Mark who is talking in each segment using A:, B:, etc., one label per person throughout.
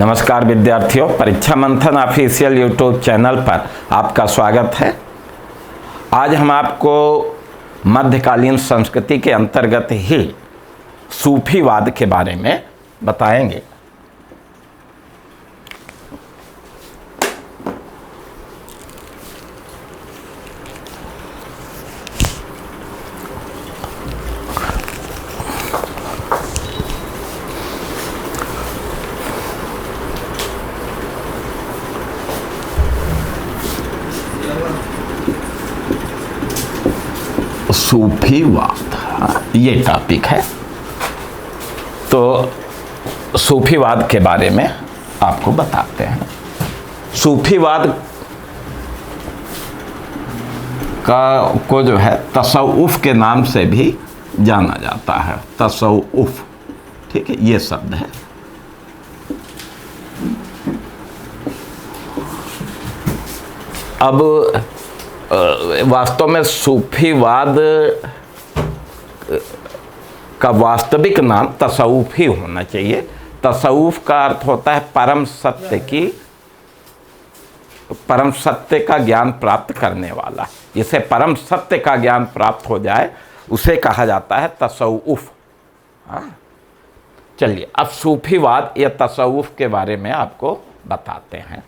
A: नमस्कार विद्यार्थियों, परीक्षा मंथन ऑफिशियल यूट्यूब चैनल पर आपका स्वागत है। आज हम आपको मध्यकालीन संस्कृति के अंतर्गत ही सूफीवाद के बारे में बताएंगे। सूफीवाद ये टॉपिक है, तो सूफीवाद के बारे में आपको बताते हैं। सूफीवाद को जो है तसव्वुफ के नाम से भी जाना जाता है। तसव्वुफ, ठीक है, ये शब्द है। अब वास्तव में सूफीवाद का वास्तविक नाम तसव्वुफ ही होना चाहिए। तसव्वुफ का अर्थ होता है परम सत्य का ज्ञान प्राप्त करने वाला। जिसे परम सत्य का ज्ञान प्राप्त हो जाए उसे कहा जाता है तसव्वुफ। चलिए, अब सूफीवाद या तसव्वुफ के बारे में आपको बताते हैं।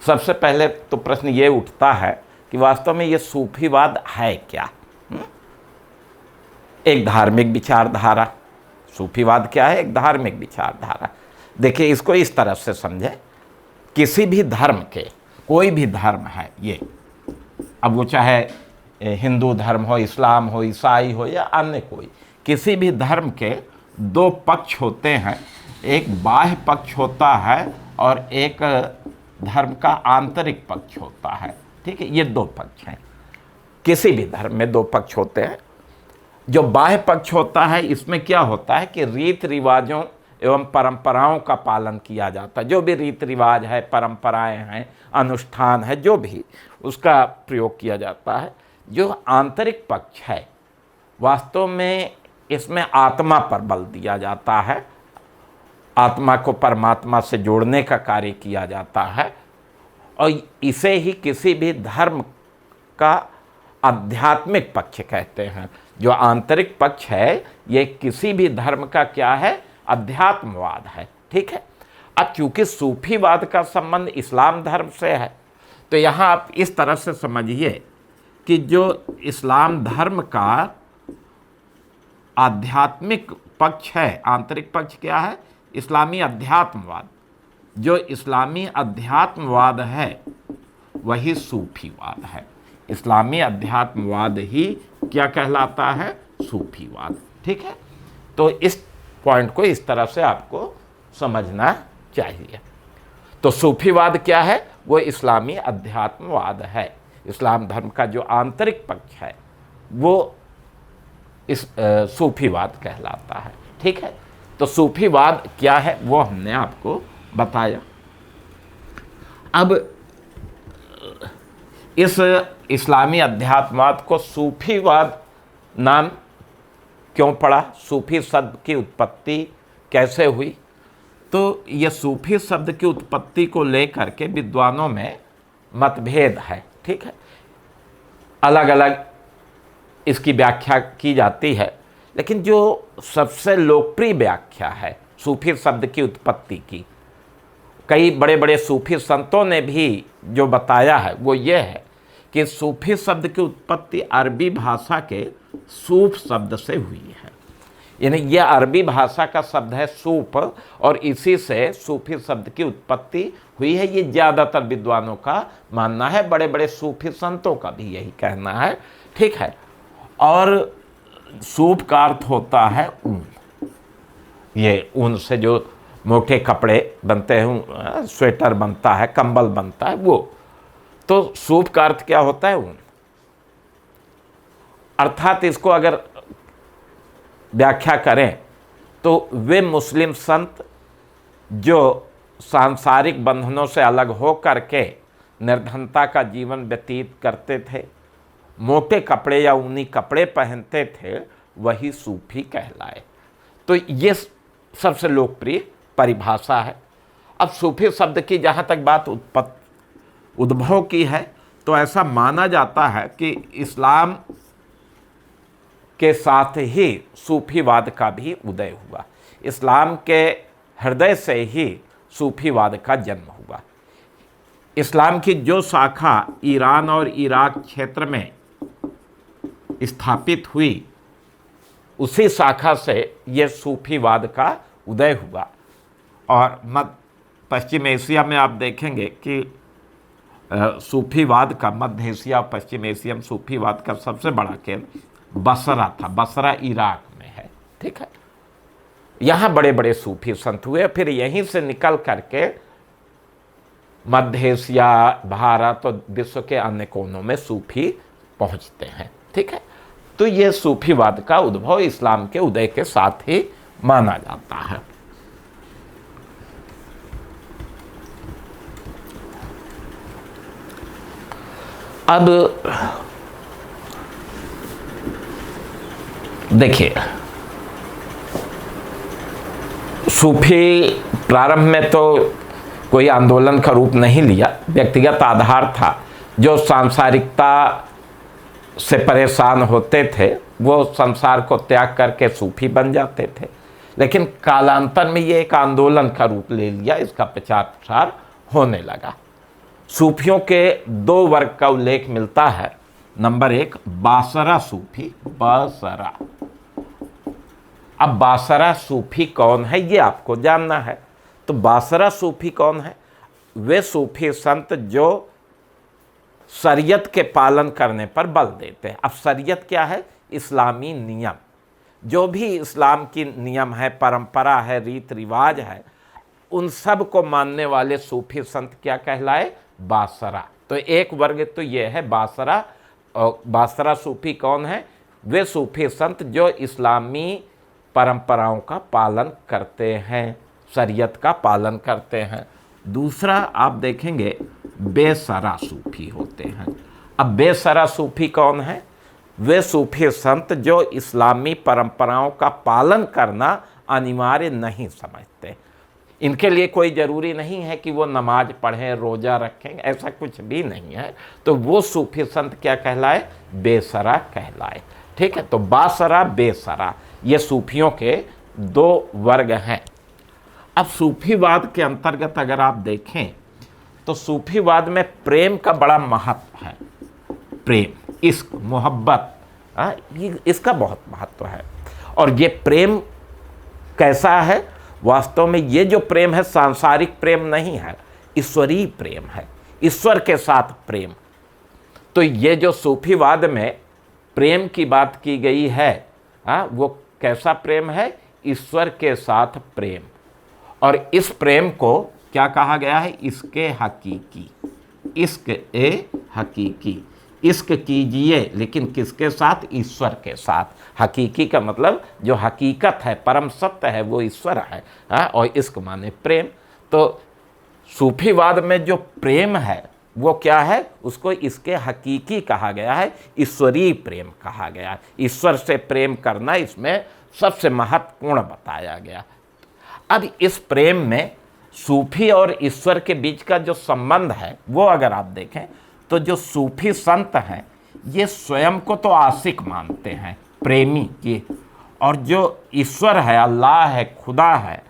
A: सबसे पहले तो प्रश्न ये उठता है कि वास्तव में ये सूफीवाद है क्या? एक धार्मिक विचारधारा। सूफीवाद क्या है? एक धार्मिक विचारधारा। देखिए, इसको इस तरह से समझे, किसी भी धर्म के, कोई भी धर्म है ये, अब वो चाहे हिंदू धर्म हो, इस्लाम हो, ईसाई हो या अन्य कोई, किसी भी धर्म के दो पक्ष होते हैं। एक बाह्य पक्ष होता है और एक धर्म का आंतरिक पक्ष होता है। ठीक है, ये दो पक्ष हैं। किसी भी धर्म में दो पक्ष होते हैं। जो बाह्य पक्ष होता है, इसमें क्या होता है कि रीति रिवाजों एवं परंपराओं का पालन किया जाता है। जो भी रीति रिवाज है, परंपराएं हैं, अनुष्ठान है, जो भी, उसका प्रयोग किया जाता है। जो आंतरिक पक्ष है, वास्तव में इसमें आत्मा पर बल दिया जाता है। आत्मा को परमात्मा से जोड़ने का कार्य किया जाता है और इसे ही किसी भी धर्म का आध्यात्मिक पक्ष कहते हैं। जो आंतरिक पक्ष है, ये किसी भी धर्म का क्या है? अध्यात्मवाद है। ठीक है। अब चूंकि सूफीवाद का संबंध इस्लाम धर्म से है, तो यहाँ आप इस तरह से समझिए कि जो इस्लाम धर्म का आध्यात्मिक पक्ष है, आंतरिक पक्ष क्या है? इस्लामी अध्यात्मवाद। जो इस्लामी अध्यात्मवाद है वही सूफीवाद है। इस्लामी अध्यात्मवाद ही क्या कहलाता है? सूफीवाद। ठीक है, तो इस पॉइंट को इस तरह से आपको समझना चाहिए। तो सूफीवाद क्या है? वो इस्लामी अध्यात्मवाद है। इस्लाम धर्म का जो आंतरिक पक्ष है वो इस सूफीवाद कहलाता है। ठीक है, तो सूफीवाद क्या है वो हमने आपको बताया। अब इस इस्लामी अध्यात्मवाद को सूफीवाद नाम क्यों पड़ा? सूफी शब्द की उत्पत्ति कैसे हुई? तो ये सूफी शब्द की उत्पत्ति को लेकर के विद्वानों में मतभेद है। ठीक है, अलग अलग इसकी व्याख्या की जाती है, लेकिन जो सबसे लोकप्रिय व्याख्या है सूफी शब्द की उत्पत्ति की, कई बड़े बड़े सूफी संतों ने भी जो बताया है वो ये है कि सूफी शब्द की उत्पत्ति अरबी भाषा के सूफ शब्द से हुई है। यानी यह अरबी भाषा का शब्द है सूफ, और इसी से सूफी शब्द की उत्पत्ति हुई है। ये ज़्यादातर विद्वानों का मानना है, बड़े बड़े सूफी संतों का भी यही कहना है। ठीक है, और सूफ का अर्थ होता है ऊन। ये ऊन से जो मोटे कपड़े बनते हैं, स्वेटर बनता है, कंबल बनता है, वो। तो सूफ का अर्थ क्या होता है? ऊन। अर्थात इसको अगर व्याख्या करें तो वे मुस्लिम संत जो सांसारिक बंधनों से अलग हो करके निर्धनता का जीवन व्यतीत करते थे, मोटे कपड़े या ऊनी कपड़े पहनते थे, वही सूफी कहलाए। तो ये सबसे लोकप्रिय परिभाषा है। अब सूफी शब्द की जहाँ तक बात उद्भव की है, तो ऐसा माना जाता है कि इस्लाम के साथ ही सूफीवाद का भी उदय हुआ। इस्लाम के हृदय से ही सूफीवाद का जन्म हुआ। इस्लाम की जो शाखा ईरान और इराक क्षेत्र में स्थापित हुई, उसी शाखा से ये सूफीवाद का उदय हुआ। और पश्चिम एशिया में आप देखेंगे कि सूफीवाद का, मध्य एशिया और पश्चिम एशिया में सूफीवाद का सबसे बड़ा केंद्र बसरा था। बसरा इराक में है, ठीक है। यहाँ बड़े बड़े सूफी संत हुए, फिर यहीं से निकल करके मध्य एशिया, भारत और विश्व के अन्य कोनों में सूफी पहुँचते हैं, ठीक है। तो ये सूफीवाद का उद्भव इस्लाम के उदय के साथ ही माना जाता है। अब देखिए, सूफी प्रारंभ में तो कोई आंदोलन का रूप नहीं लिया, व्यक्तिगत आधार था। जो सांसारिकता से परेशान होते थे वो संसार को त्याग करके सूफी बन जाते थे, लेकिन कालांतर में ये एक आंदोलन का रूप ले लिया, इसका प्रचार प्रसार होने लगा। सूफियों के दो वर्ग का उल्लेख मिलता है। नंबर 1, बासरा सूफी, बासरा। अब बासरा सूफी कौन है ये आपको जानना है। तो बासरा सूफी कौन है? वे सूफी संत जो शरीयत के पालन करने पर बल देते हैं। अब शरीयत क्या है? इस्लामी नियम, जो भी इस्लाम की नियम है, परंपरा है, रीत रिवाज है, उन सब को मानने वाले सूफी संत क्या कहलाए? बासरा। तो एक वर्ग तो ये है बासरा। और बासरा सूफी कौन है? वे सूफी संत जो इस्लामी परंपराओं का पालन करते हैं, शरीयत का पालन करते हैं। दूसरा आप देखेंगे बेसरा सूफी होते हैं। अब बेसरा सूफी कौन है? वे सूफी संत जो इस्लामी परंपराओं का पालन करना अनिवार्य नहीं समझते। इनके लिए कोई ज़रूरी नहीं है कि वो नमाज पढ़ें, रोज़ा रखें, ऐसा कुछ भी नहीं है। तो वो सूफी संत क्या कहलाए? बेसरा कहलाए, ठीक है। तो बासरा, बेसरा, ये सूफियों के दो वर्ग हैं। अब सूफीवाद के अंतर्गत अगर आप देखें तो सूफीवाद में प्रेम का बड़ा महत्व है। प्रेम, इश्क, मोहब्बत, इसका बहुत महत्व है। और ये प्रेम कैसा है? वास्तव में ये जो प्रेम है सांसारिक प्रेम नहीं है, ईश्वरीय प्रेम है, ईश्वर के साथ प्रेम। तो ये जो सूफीवाद में प्रेम की बात की गई है, वो कैसा प्रेम है? ईश्वर के साथ प्रेम। और इस प्रेम को क्या कहा गया है? इसके हकीकी, इश्क ए हकीकी। इश्क कीजिए, लेकिन किसके साथ? ईश्वर के साथ। हकीकी का मतलब जो हकीकत है, परम सत्य है, वो ईश्वर है। और इश्क माने प्रेम। तो सूफीवाद में जो प्रेम है वो क्या है? उसको इसके हकीकी कहा गया है, ईश्वरीय प्रेम कहा गया है। ईश्वर से प्रेम करना इसमें सबसे महत्वपूर्ण बताया गया। अब इस प्रेम में सूफी और ईश्वर के बीच का जो संबंध है वो अगर आप देखें तो जो सूफी संत हैं ये स्वयं को तो आशिक मानते हैं, प्रेमी की, और जो ईश्वर है, अल्लाह है, खुदा है,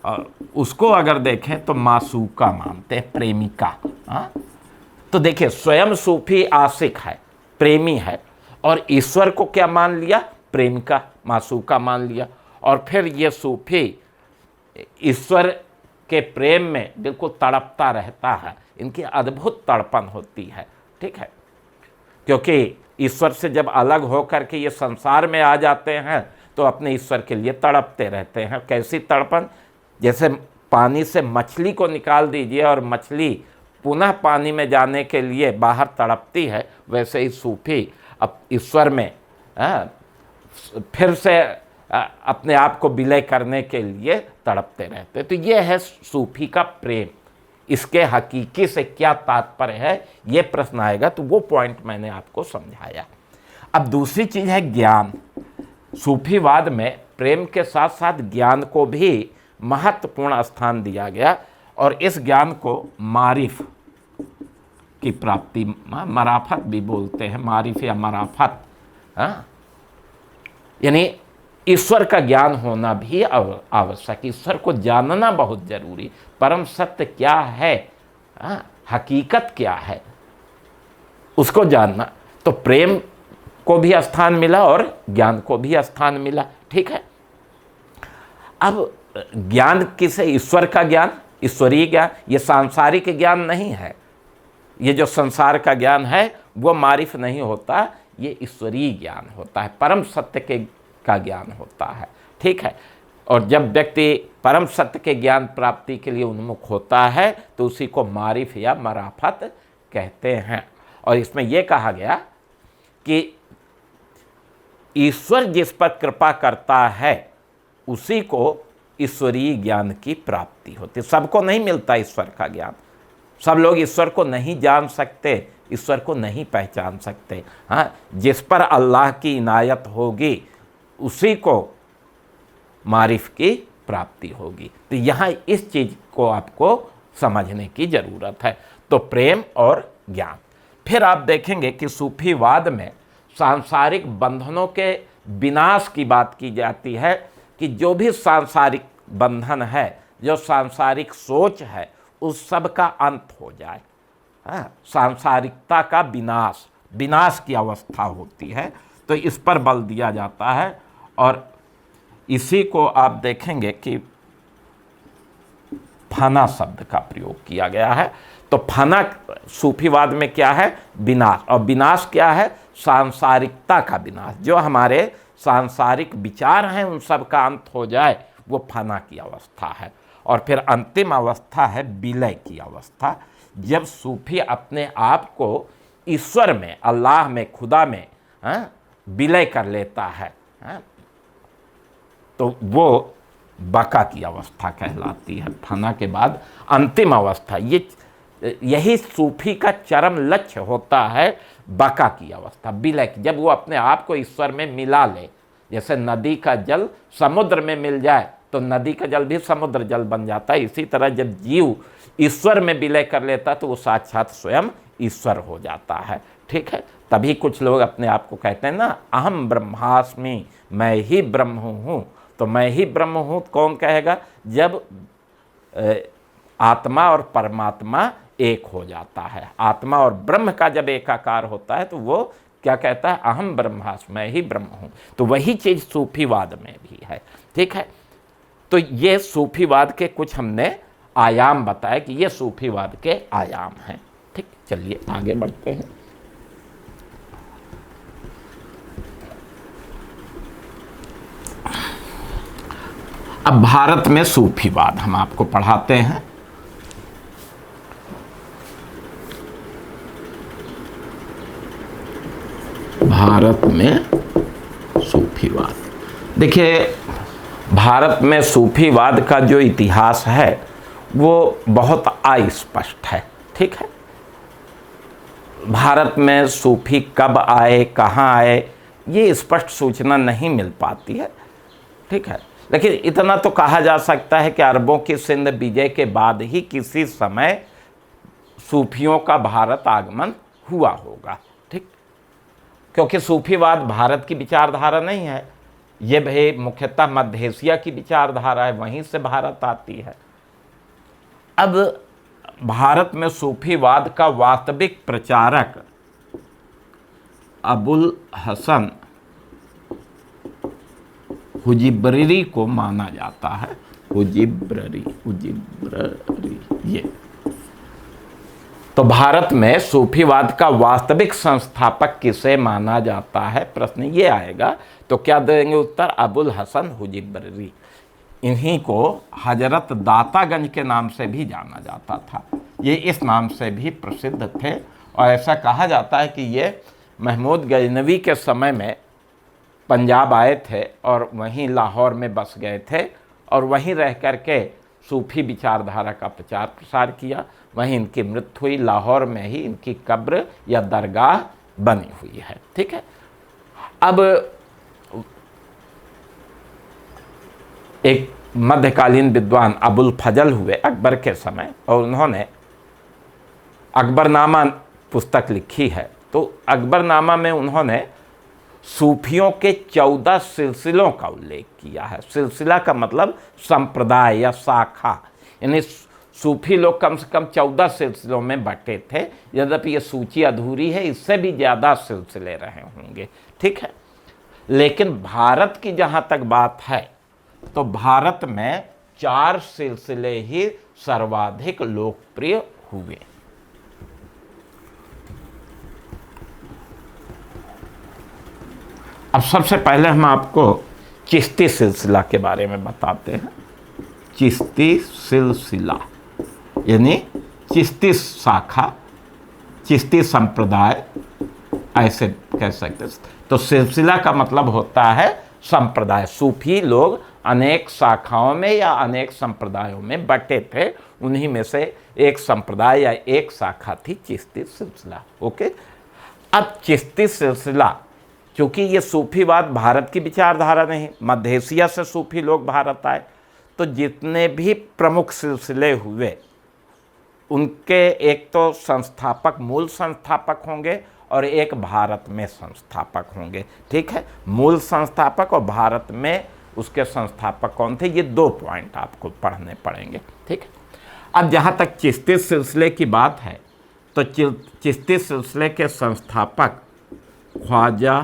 A: और उसको अगर देखें तो मासूका मानते हैं, प्रेमिका। तो देखिए, स्वयं सूफी आशिक है, प्रेमी है, और ईश्वर को क्या मान लिया? प्रेमिका, मासूका मान लिया। और फिर ये सूफी ईश्वर के प्रेम में बिल्कुल तड़पता रहता है। इनकी अद्भुत तड़पन होती है, ठीक है, क्योंकि ईश्वर से जब अलग होकर के ये संसार में आ जाते हैं तो अपने ईश्वर के लिए तड़पते रहते हैं। कैसी तड़पन? जैसे पानी से मछली को निकाल दीजिए और मछली पुनः पानी में जाने के लिए बाहर तड़पती है, वैसे ही सूफी अब ईश्वर में फिर से अपने आप को विलय करने के लिए तड़पते रहते। तो ये है सूफी का प्रेम। इसके हकीकी से क्या तात्पर्य है, ये प्रश्न आएगा तो वो पॉइंट मैंने आपको समझाया। अब दूसरी चीज़ है ज्ञान। सूफीवाद में प्रेम के साथ साथ ज्ञान को भी महत्वपूर्ण स्थान दिया गया और इस ज्ञान को मारिफ की प्राप्ति, मराफत भी बोलते हैं, मारिफ या मराफत, हाँ, यानी ईश्वर का ज्ञान होना भी आवश्यक, ईश्वर को जानना बहुत जरूरी, परम सत्य क्या है, हाँ, हकीकत क्या है, उसको जानना। तो प्रेम को भी स्थान मिला और ज्ञान को भी स्थान मिला, ठीक है। अब ज्ञान किसे, ईश्वर का ज्ञान, ईश्वरीय ज्ञान, ये सांसारिक ज्ञान नहीं है। ये जो संसार का ज्ञान है वो मारिफ नहीं होता, ये ईश्वरीय ज्ञान होता है, परम सत्य का ज्ञान होता है, ठीक है। और जब व्यक्ति परम सत्य के ज्ञान प्राप्ति के लिए उन्मुख होता है तो उसी को मारिफ या मराफत कहते हैं। और इसमें यह कहा गया कि ईश्वर जिस पर कृपा करता है उसी को ईश्वरीय ज्ञान की प्राप्ति होती। सबको नहीं मिलता ईश्वर का ज्ञान, सब लोग ईश्वर को नहीं जान सकते, ईश्वर को नहीं पहचान सकते। हाँ, जिस पर अल्लाह की इनायत होगी उसी को मारिफ की प्राप्ति होगी। तो यहाँ इस चीज़ को आपको समझने की ज़रूरत है। तो प्रेम और ज्ञान। फिर आप देखेंगे कि सूफीवाद में सांसारिक बंधनों के विनाश की बात की जाती है, कि जो भी सांसारिक बंधन है, जो सांसारिक सोच है, उस सब का अंत हो जाए। हाँ, सांसारिकता का विनाश, विनाश की अवस्था होती है, तो इस पर बल दिया जाता है। और इसी को आप देखेंगे कि फना शब्द का प्रयोग किया गया है। तो फना सूफीवाद में क्या है, विनाश, और विनाश क्या है, सांसारिकता का विनाश, जो हमारे सांसारिक विचार हैं उन सब का अंत हो जाए, वो फना की अवस्था है। और फिर अंतिम अवस्था है विलय की अवस्था, जब सूफी अपने आप को ईश्वर में, अल्लाह में, खुदा में विलय कर लेता है, तो वो बका की अवस्था कहलाती है। फना के बाद अंतिम अवस्था, यही सूफी का चरम लक्ष्य होता है, बका की अवस्था, विलय, जब वो अपने आप को ईश्वर में मिला ले। जैसे नदी का जल समुद्र में मिल जाए तो नदी का जल भी समुद्र जल बन जाता है, इसी तरह जब जीव ईश्वर में विलय कर लेता तो वो साक्षात स्वयं ईश्वर हो जाता है, ठीक है। तभी कुछ लोग अपने आप को कहते हैं ना, अहम ब्रह्मास्मि, मैं ही ब्रह्म हूँ। तो मैं ही ब्रह्म हूँ कौन कहेगा, जब आत्मा और परमात्मा एक हो जाता है। आत्मा और ब्रह्म का जब एकाकार होता है तो वो क्या कहता है, अहम ब्रह्मास्मि, मैं ही ब्रह्म हूँ। तो वही चीज़ सूफीवाद में भी है, ठीक है। तो ये सूफीवाद के कुछ हमने आयाम बताए कि ये सूफीवाद के आयाम हैं, ठीक। चलिए आगे बढ़ते हैं। अब भारत में सूफीवाद हम आपको पढ़ाते हैं। भारत में सूफीवाद, देखिए भारत में सूफीवाद का जो इतिहास है वो बहुत अस्पष्ट है, ठीक है। भारत में सूफी कब आए, कहाँ आए, ये स्पष्ट सूचना नहीं मिल पाती है, ठीक है। लेकिन इतना तो कहा जा सकता है कि अरबों की सिंध विजय के बाद ही किसी समय सूफियों का भारत आगमन हुआ होगा, ठीक। क्योंकि सूफीवाद भारत की विचारधारा नहीं है, ये भाई मुख्यतः मध्य एशिया की विचारधारा है, वहीं से भारत आती है। अब भारत में सूफीवाद का वास्तविक प्रचारक अबुल हसन हुजिब्ररी को माना जाता है। हुजिब्ररी, ये तो भारत में सूफीवाद का वास्तविक संस्थापक किसे माना जाता है, प्रश्न ये आएगा तो क्या देंगे उत्तर, अबुल हसन हुजिब्ररी। इन्हीं को हजरत दातागंज के नाम से भी जाना जाता था, ये इस नाम से भी प्रसिद्ध थे। और ऐसा कहा जाता है कि ये महमूद गजनवी के समय में पंजाब आए थे और वहीं लाहौर में बस गए थे और वहीं रह कर के सूफी विचारधारा का प्रचार प्रसार किया। वहीं इनकी मृत्यु हुई, लाहौर में ही इनकी कब्र या दरगाह बनी हुई है, ठीक है। अब एक मध्यकालीन विद्वान अबुल फजल हुए अकबर के समय, और उन्होंने अकबरनामा पुस्तक लिखी है। तो अकबरनामा में उन्होंने सूफियों के 14 सिलसिलों का उल्लेख किया है। सिलसिला का मतलब संप्रदाय या शाखा, यानी सूफी लोग कम से कम 14 सिलसिलों में बटे थे। यद्यपि ये सूची अधूरी है, इससे भी ज़्यादा सिलसिले रहे होंगे, ठीक है। लेकिन भारत की जहाँ तक बात है तो भारत में 4 सिलसिले ही सर्वाधिक लोकप्रिय हुए। अब सबसे पहले हम आपको चिश्ती सिलसिला के बारे में बताते हैं। चिश्ती सिलसिला यानी चिश्ती शाखा, चिश्ती संप्रदाय, ऐसे कह सकते हैं। तो सिलसिला का मतलब होता है संप्रदाय। सूफी लोग अनेक शाखाओं में या अनेक संप्रदायों में बटे थे, उन्हीं में से एक संप्रदाय या एक शाखा थी चिश्ती सिलसिला। ओके, अब चिश्ती सिलसिला, क्योंकि ये सूफीवाद भारत की विचारधारा नहीं, मध्य एशिया से सूफी लोग भारत आए, तो जितने भी प्रमुख सिलसिले हुए उनके एक तो संस्थापक, मूल संस्थापक होंगे और एक भारत में संस्थापक होंगे, ठीक है। मूल संस्थापक और भारत में उसके संस्थापक कौन थे, ये 2 पॉइंट आपको पढ़ने पड़ेंगे, ठीक है। अब जहाँ तक चिश्ती सिलसिले की बात है तो चिश्ती सिलसिले के संस्थापक ख्वाजा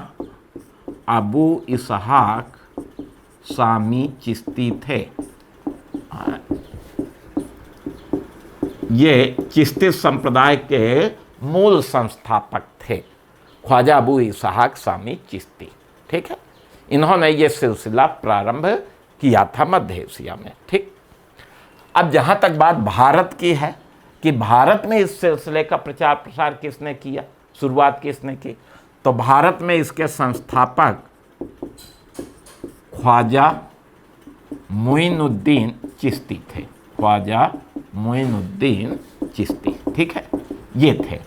A: अबू इसहाक सामी चिश्ती थे। ये चिश्ती संप्रदाय के मूल संस्थापक थे, ख्वाजा अबू इसहाक सामी चिश्ती, ठीक है। इन्होंने ये सिलसिला प्रारंभ किया था मध्य एशिया में, ठीक। अब जहाँ तक बात भारत की है कि भारत में इस सिलसिले का प्रचार प्रसार किसने किया, शुरुआत किसने की, तो भारत में इसके संस्थापक ख्वाजा मुइनुद्दीन चिश्ती थे। ख्वाजा मुइनुद्दीन चिश्ती, ठीक है, ये थे।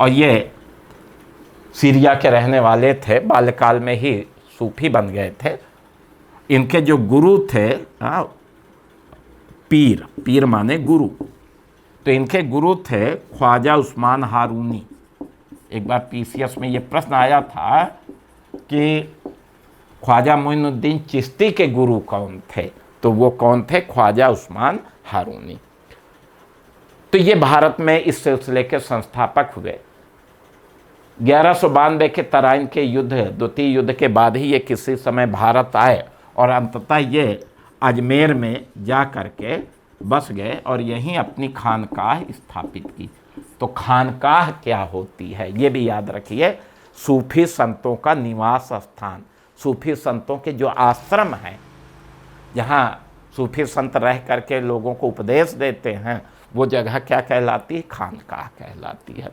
A: और ये सीरिया के रहने वाले थे, बाल्यकाल में ही सूफी बन गए थे। इनके जो गुरु थे, पीर माने गुरु, तो इनके गुरु थे ख्वाजा उस्मान हारूनी। एक बार पीसीएस में ये प्रश्न आया था कि ख्वाजा मुइनुद्दीन चिश्ती के गुरु कौन थे, तो वो कौन थे, ख्वाजा उस्मान हारूनी। तो ये भारत में इस सिलसिले के संस्थापक हुए। 1192 के तराइन के युद्ध, द्वितीय युद्ध के बाद ही ये किसी समय भारत आए और अंततः ये अजमेर में जा कर के बस गए और यहीं अपनी खानकाह स्थापित की। तो खानकाह क्या होती है ये भी याद रखिए, सूफी संतों का निवास स्थान, सूफी संतों के जो आश्रम हैं, जहाँ सूफी संत रह करके लोगों को उपदेश देते हैं, वो जगह क्या कहलाती है, खानकाह कहलाती है।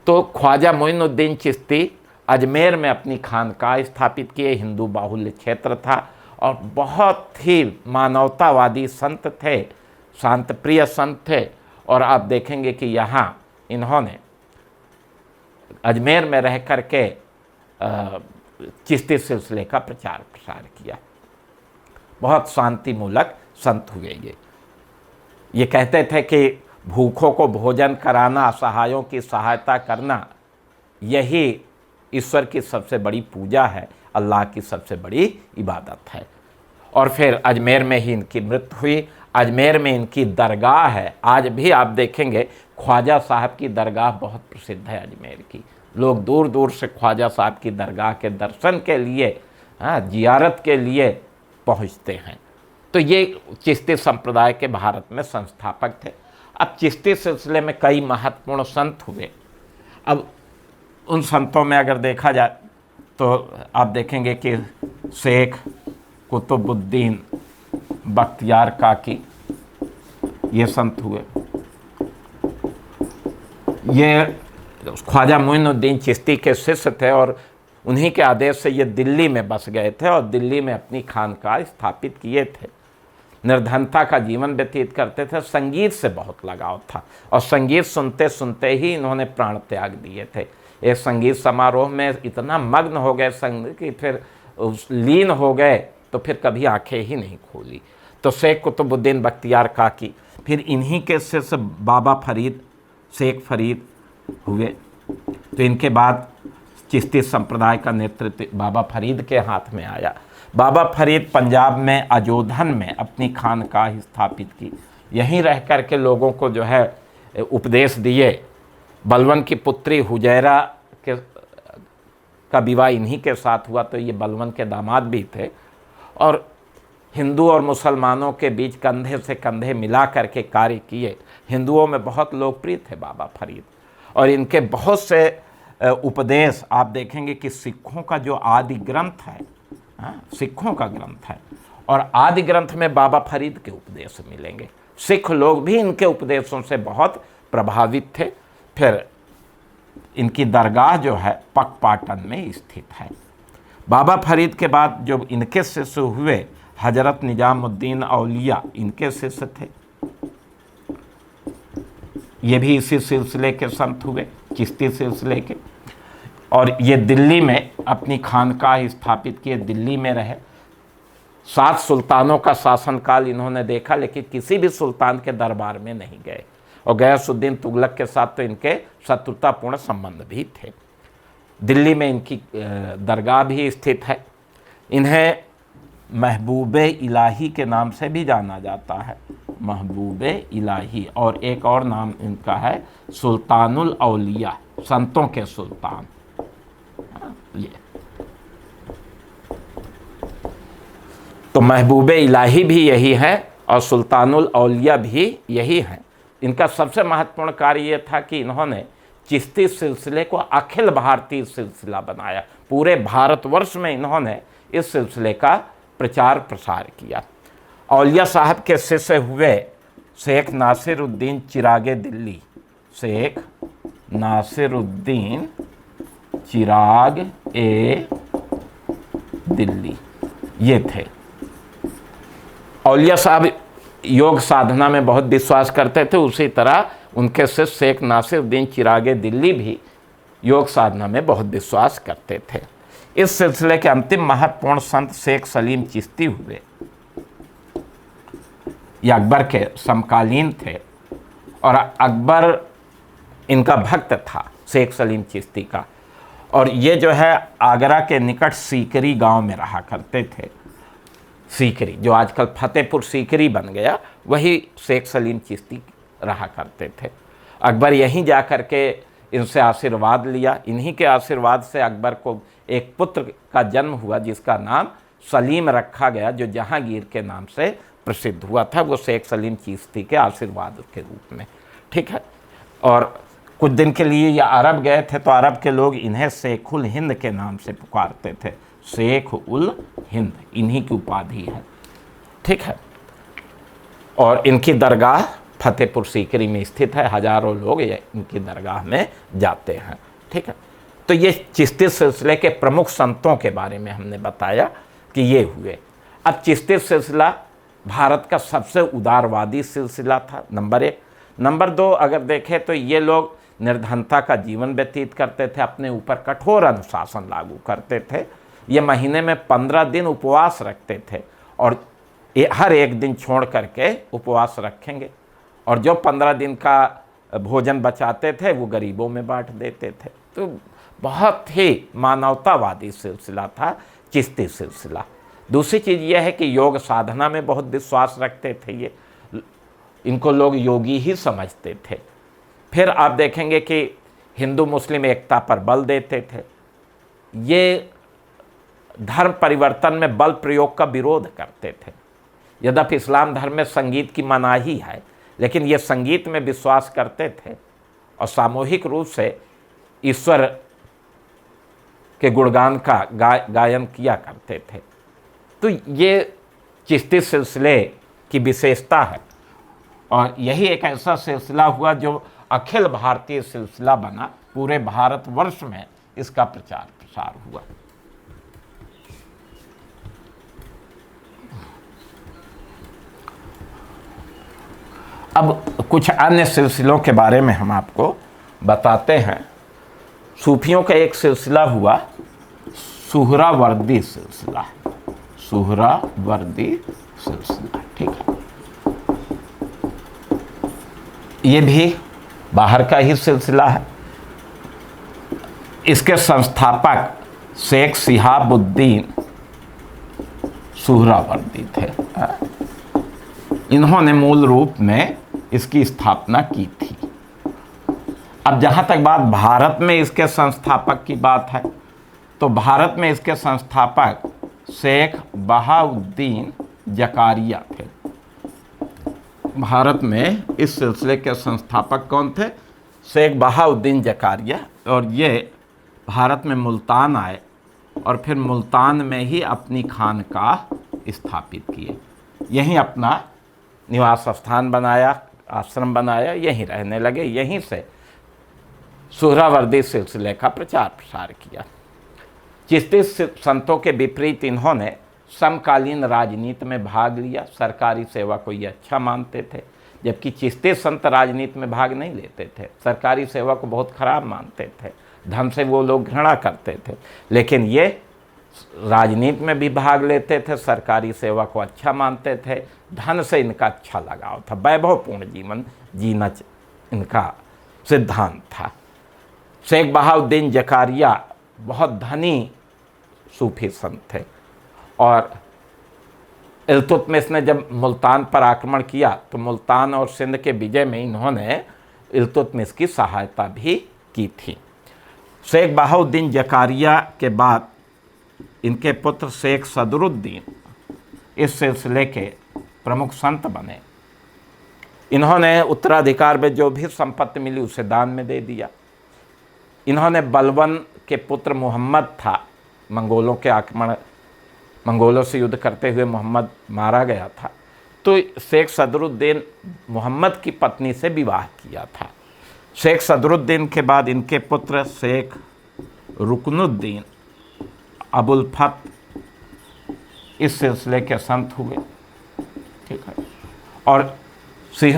A: तो ख्वाजा मुइनुद्दीन चिश्ती अजमेर में अपनी खानकाह स्थापित किए। हिंदू बाहुल्य क्षेत्र था और बहुत ही मानवतावादी संत थे, शांतप्रिय संत थे। और आप देखेंगे कि यहाँ इन्होंने अजमेर में रह कर के चिश्ती सिलसिले का प्रचार प्रसार किया। बहुत शांतिमूलक संत हुए ये कहते थे कि भूखों को भोजन कराना, असहायों की सहायता करना, यही ईश्वर की सबसे बड़ी पूजा है, अल्लाह की सबसे बड़ी इबादत है। और फिर अजमेर में ही इनकी मृत्यु हुई। अजमेर में इनकी दरगाह है, आज भी आप देखेंगे ख्वाजा साहब की दरगाह बहुत प्रसिद्ध है अजमेर की। लोग दूर दूर से ख्वाजा साहब की दरगाह के दर्शन के लिए, जियारत के लिए पहुँचते हैं। तो ये चिश्ती संप्रदाय के भारत में संस्थापक थे। अब चिश्ती सिलसिले में कई महत्वपूर्ण संत हुए। अब उन संतों में अगर देखा जाए तो आप देखेंगे कि शेख कुतुबुद्दीन बख्तियार काकी, ये संत हुए। ये ख्वाजा मुइनुद्दीन चिश्ती के शिष्य थे और उन्हीं के आदेश से ये दिल्ली में बस गए थे और दिल्ली में अपनी खानकाह स्थापित किए थे। निर्धनता का जीवन व्यतीत करते थे, संगीत से बहुत लगाव था और संगीत सुनते सुनते ही इन्होंने प्राण त्याग दिए थे। एक संगीत समारोह में इतना मग्न हो गए संगीत कि फिर लीन हो गए, तो फिर कभी आंखें ही नहीं खोली। तो शेख कुतुबुद्दीन बख्तियार काकी, फिर इन्हीं के से बाबा फरीद, शेख फरीद हुए। तो इनके बाद चिश्ती संप्रदाय का नेतृत्व बाबा फरीद के हाथ में आया। बाबा फरीद पंजाब में अजोधन में अपनी खानकाह स्थापित की, यहीं रह कर के लोगों को जो है उपदेश दिए। बलवन की पुत्री हुजैरा के का विवाह इन्हीं के साथ हुआ, तो ये बलवन के दामाद भी थे। और हिंदू और मुसलमानों के बीच कंधे से कंधे मिला करके कार्य किए। हिंदुओं में बहुत लोकप्रिय थे बाबा फरीद, और इनके बहुत से उपदेश आप देखेंगे कि सिखों का जो आदि ग्रंथ है, सिखों का ग्रंथ है, और आदि ग्रंथ में बाबा फरीद के उपदेश मिलेंगे। सिख लोग भी इनके उपदेशों से बहुत प्रभावित थे। फिर इनकी दरगाह जो है पकपाटन में स्थित है। बाबा फरीद के बाद जो इनके शिष्य हुए हजरत निजामुद्दीन औलिया, इनके शिष्य थे। ये भी इसी सिलसिले के संत हुए, चिश्ती सिलसिले के। और ये दिल्ली में अपनी खानकाह स्थापित किए, दिल्ली में रहे। 7 सुल्तानों का शासनकाल इन्होंने देखा, लेकिन किसी भी सुल्तान के दरबार में नहीं गए। और गयासुद्दीन तुगलक के साथ तो इनके शत्रुतापूर्ण संबंध भी थे। दिल्ली में इनकी दरगाह भी स्थित है। इन्हें महबूबे इलाही के नाम से भी जाना जाता है, महबूबे इलाही। और एक और नाम इनका है सुल्तानुल औलिया, संतों के सुल्तान। ये तो महबूबे इलाही भी यही है और सुल्तानुल औलिया भी यही है। इनका सबसे महत्वपूर्ण कार्य ये था कि इन्होंने चिश्ती सिलसिले को अखिल भारतीय सिलसिला बनाया। पूरे भारतवर्ष में इन्होंने इस सिलसिले का प्रचार प्रसार किया। औलिया साहब के शिष्य हुए शेख नासिरुद्दीन चिरागे दिल्ली, शेख नासिरुद्दीन चिराग ए दिल्ली, ये थे। औलिया साहब योग साधना में बहुत विश्वास करते थे, उसी तरह उनके शिष्य शेख नासिरुद्दीन चिरागे दिल्ली भी योग साधना में बहुत विश्वास करते थे। इस सिलसिले के अंतिम महत्वपूर्ण संत शेख सलीम चिश्ती हुए। ये अकबर के समकालीन थे और अकबर इनका भक्त था, शेख सलीम चिश्ती का। और ये जो है आगरा के निकट सीकरी गांव में रहा करते थे। सीकरी जो आजकल फतेहपुर सीकरी बन गया, वही शेख सलीम चिश्ती रहा करते थे। अकबर यहीं जा कर के इनसे आशीर्वाद लिया। इन्हीं के आशीर्वाद से अकबर को एक पुत्र का जन्म हुआ जिसका नाम सलीम रखा गया, जो जहांगीर के नाम से प्रसिद्ध हुआ था। वो शेख सलीम चिश्ती के आशीर्वाद के रूप में, ठीक है। और कुछ दिन के लिए ये अरब गए थे, तो अरब के लोग इन्हें शेखुल हिंद के नाम से पुकारते थे। शेख उल हिंद इन्हीं की उपाधि है, ठीक है। और इनकी दरगाह फतेहपुर सीकरी में स्थित है। हजारों लोग ये इनकी दरगाह में जाते हैं, ठीक है। तो ये चिश्ती सिलसिले के प्रमुख संतों के बारे में हमने बताया कि ये हुए। अब चिश्ती सिलसिला भारत का सबसे उदारवादी सिलसिला था, नंबर 1। नंबर 2, अगर देखें तो ये लोग निर्धनता का जीवन व्यतीत करते थे, अपने ऊपर कठोर अनुशासन लागू करते थे। ये महीने में 15 दिन उपवास रखते थे और हर एक दिन छोड़ करके उपवास रखेंगे, और जो 15 दिन का भोजन बचाते थे वो गरीबों में बांट देते थे। तो बहुत ही मानवतावादी सिलसिला था चिश्ती सिलसिला। दूसरी चीज़ यह है कि योग साधना में बहुत विश्वास रखते थे ये, इनको लोग योगी ही समझते थे। फिर आप देखेंगे कि हिंदू मुस्लिम एकता पर बल देते थे। ये धर्म परिवर्तन में बल प्रयोग का विरोध करते थे। यद्यपि इस्लाम धर्म में संगीत की मनाही है, लेकिन ये संगीत में विश्वास करते थे और सामूहिक रूप से ईश्वर के गुणगान का गायन किया करते थे। तो ये चिश्ती सिलसिले की विशेषता है, और यही एक ऐसा सिलसिला हुआ जो अखिल भारतीय सिलसिला बना। पूरे भारतवर्ष में इसका प्रचार प्रसार हुआ। अब कुछ अन्य सिलसिलों के बारे में हम आपको बताते हैं। सूफियों का एक सिलसिला हुआ सुहरावर्दी सिलसिला। सुहरावर्दी सिलसिला। ठीक है, ये भी बाहर का ही सिलसिला है। इसके संस्थापक शेख शिहाबुद्दीन सुहरावर्दी थे। इन्होंने मूल रूप में इसकी स्थापना की थी। अब जहां तक बात भारत में इसके संस्थापक की बात है, तो भारत में इसके संस्थापक शेख बहाउद्दीन जकारिया थे। भारत में इस सिलसिले के संस्थापक कौन थे? शेख बहाउद्दीन जकारिया। और ये भारत में मुल्तान आए और फिर मुल्तान में ही अपनी खानकाह स्थापित किए, यहीं अपना निवास स्थान बनाया, आश्रम बनाया, यहीं रहने लगे। यहीं से सुहरावर्दी सिलसिले का प्रचार प्रसार किया। चिश्ती संतों के विपरीत इन्होंने समकालीन राजनीति में भाग लिया। सरकारी सेवा को ये अच्छा मानते थे, जबकि चिश्ती संत राजनीति में भाग नहीं लेते थे। सरकारी सेवा को बहुत खराब मानते थे, धन से वो लोग घृणा करते थे। लेकिन ये राजनीति में भी भाग लेते थे, सरकारी सेवा को अच्छा मानते थे, धन से इनका अच्छा लगाव था, वैभवपूर्ण जीवन जीना इनका सिद्धांत था। शेख बहाउद्दीन जकारिया बहुत धनी सूफी संत थे और इल्तुतमिश ने जब मुल्तान पर आक्रमण किया तो मुल्तान और सिंध के विजय में इन्होंने इल्तुतमिश की सहायता भी की थी। शेख बहाउद्दीन जकारिया के बाद इनके पुत्र शेख सदरुद्दीन इस सिलसिले के प्रमुख संत बने। इन्होंने उत्तराधिकार में जो भी संपत्ति मिली उसे दान में दे दिया। इन्होंने बलवन के पुत्र मोहम्मद था, मंगोलों से युद्ध करते हुए मोहम्मद मारा गया था, तो शेख सदरुद्दीन मोहम्मद की पत्नी से विवाह किया था। शेख सदरुद्दीन के बाद इनके पुत्र शेख रुकनुद्दीन अबुल फत इस सिलसिले के संत हुए। ठीक है, और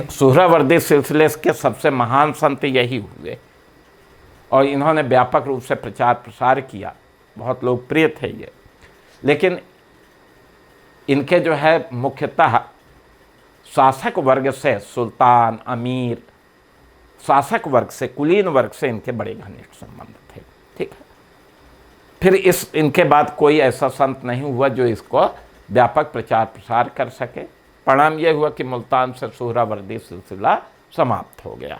A: सुहरावर्दी सिलसिले के सबसे महान संत यही हुए और इन्होंने व्यापक रूप से प्रचार प्रसार किया, बहुत लोकप्रिय थे ये। लेकिन इनके जो है मुख्यतः शासक वर्ग से, सुल्तान, अमीर, शासक वर्ग से, कुलीन वर्ग से इनके बड़े घनिष्ठ संबंध थे। ठीक है, फिर इनके बाद कोई ऐसा संत नहीं हुआ जो इसको व्यापक प्रचार प्रसार कर सके। परिणाम यह हुआ कि मुल्तान से सुहरावर्दी सिलसिला समाप्त हो गया।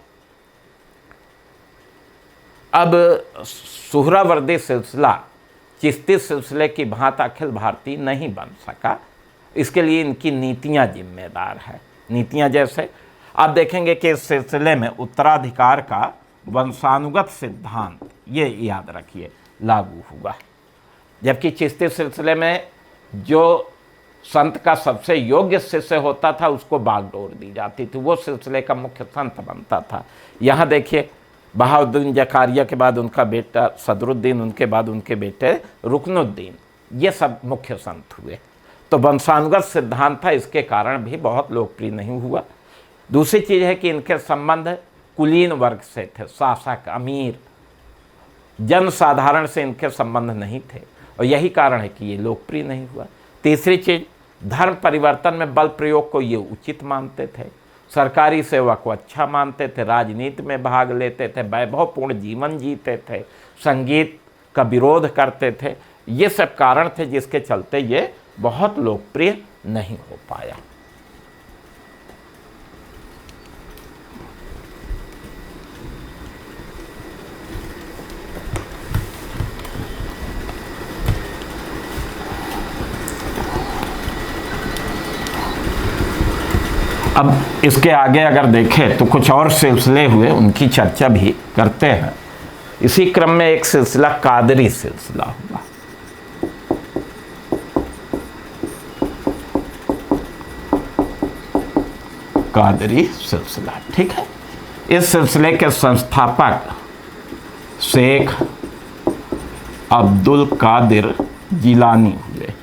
A: अब सुहरावर्दी सिलसिला चिश्ती सिलसिले की भांति अखिल भारतीय नहीं बन सका। इसके लिए इनकी नीतियां जिम्मेदार है। नीतियां जैसे आप देखेंगे कि इस सिलसिले में उत्तराधिकार का वंशानुगत सिद्धांत, ये याद रखिए, लागू हुआ। जबकि चिश्ती सिलसिले में जो संत का सबसे योग्य शिष्य होता था उसको बागडोर दी जाती थी, वो सिलसिले का मुख्य संत बनता था। यहाँ देखिए, बहाउद्दीन जकारिया के बाद उनका बेटा सदरुद्दीन, उनके बाद उनके बेटे रुकनुद्दीन, ये सब मुख्य संत हुए। तो वंशानुगत सिद्धांत था, इसके कारण भी बहुत लोकप्रिय नहीं हुआ। दूसरी चीज़ है कि इनके संबंध कुलीन वर्ग से थे, शासक, अमीर, जनसाधारण से इनके संबंध नहीं थे और यही कारण है कि ये लोकप्रिय नहीं हुआ। तीसरी चीज़, धर्म परिवर्तन में बल प्रयोग को ये उचित मानते थे, सरकारी सेवा को अच्छा मानते थे, राजनीति में भाग लेते थे, वैभवपूर्ण जीवन जीते थे, संगीत का विरोध करते थे। ये सब कारण थे जिसके चलते ये बहुत लोकप्रिय नहीं हो पाया। अब इसके आगे अगर देखें तो कुछ और सिलसिले हुए, उनकी चर्चा भी करते हैं। इसी क्रम में एक सिलसिला कादरी सिलसिला हुआ। कादरी सिलसिला, ठीक है। इस सिलसिले के संस्थापक शेख अब्दुल कादिर जिलानी हुए।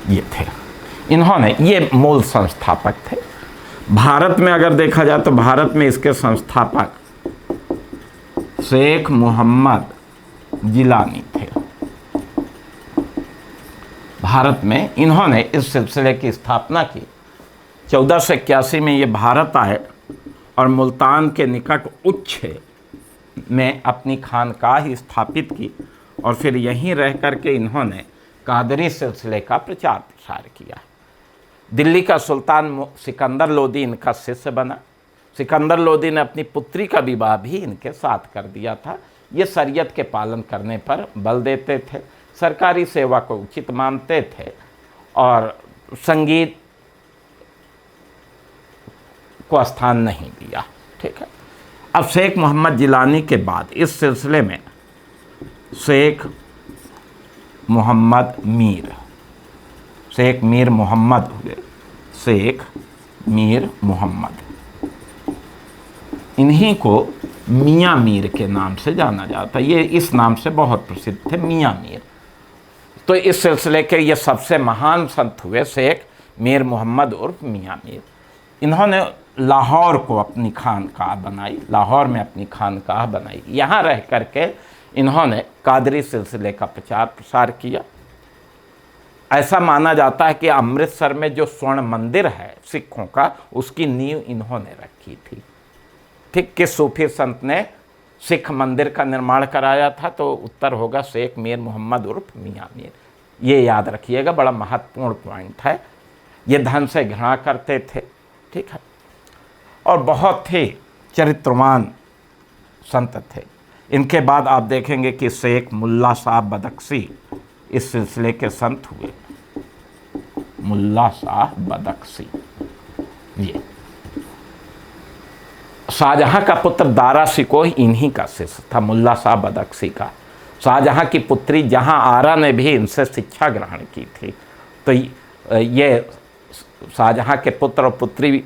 A: ये थे, इन्होंने, ये मूल संस्थापक थे। भारत में अगर देखा जाए तो भारत में इसके संस्थापक शेख मोहम्मद जिलानी थे। भारत में इन्होंने इस सिलसिले की स्थापना की। 1481 में ये भारत आए और मुल्तान के निकट उच्छ में अपनी खानकाह स्थापित की और फिर यहीं रह कर के इन्होंने कादरी सिलसिले का प्रचार प्रसार किया। दिल्ली का सुल्तान सिकंदर लोदी इनका शिष्य बना। सिकंदर लोदी ने अपनी पुत्री का विवाह भी इनके साथ कर दिया था। ये शरीयत के पालन करने पर बल देते थे, सरकारी सेवा को उचित मानते थे और संगीत को स्थान नहीं दिया। ठीक है। अब शेख मोहम्मद जिलानी के बाद इस सिलसिले में शेख मोहम्मद मीर, शेख मीर मोहम्मद हुए, शेख मीर मोहम्मद। इन्हीं को मियाँ मीर के नाम से जाना जाता है। ये इस नाम से बहुत प्रसिद्ध थे, मियाँ मीर। तो इस सिलसिले के ये सबसे महान संत हुए शेख मीर मोहम्मद उर्फ मियाँ मीर। इन्होंने लाहौर को अपनी खानकाह बनाई, लाहौर में अपनी खानकाह बनाई। यहाँ रह करके इन्होंने कादरी सिलसिले का प्रचार प्रसार किया। ऐसा माना जाता है कि अमृतसर में जो स्वर्ण मंदिर है सिखों का, उसकी नींव इन्होंने रखी थी। ठीक, किस सूफी संत ने सिख मंदिर का निर्माण कराया था? तो उत्तर होगा शेख मीर मोहम्मद उर्फ मियाँ मीर। ये याद रखिएगा, बड़ा महत्वपूर्ण पॉइंट है। ये धन से घृणा करते थे। ठीक है। और बहुत ही चरित्रवान संत थे। इनके बाद आप देखेंगे कि शेख मुल्ला साहब बदख्शी इस सिलसिले के संत हुए। मुल्ला साहब बदख्शी, ये शाहजहां का पुत्र दारा शिकोह इन्हीं का शिष्य था, मुल्ला साहब बदख्शी का। शाहजहां की पुत्री जहां आरा ने भी इनसे शिक्षा ग्रहण की थी। तो ये शाहजहां के पुत्र और पुत्री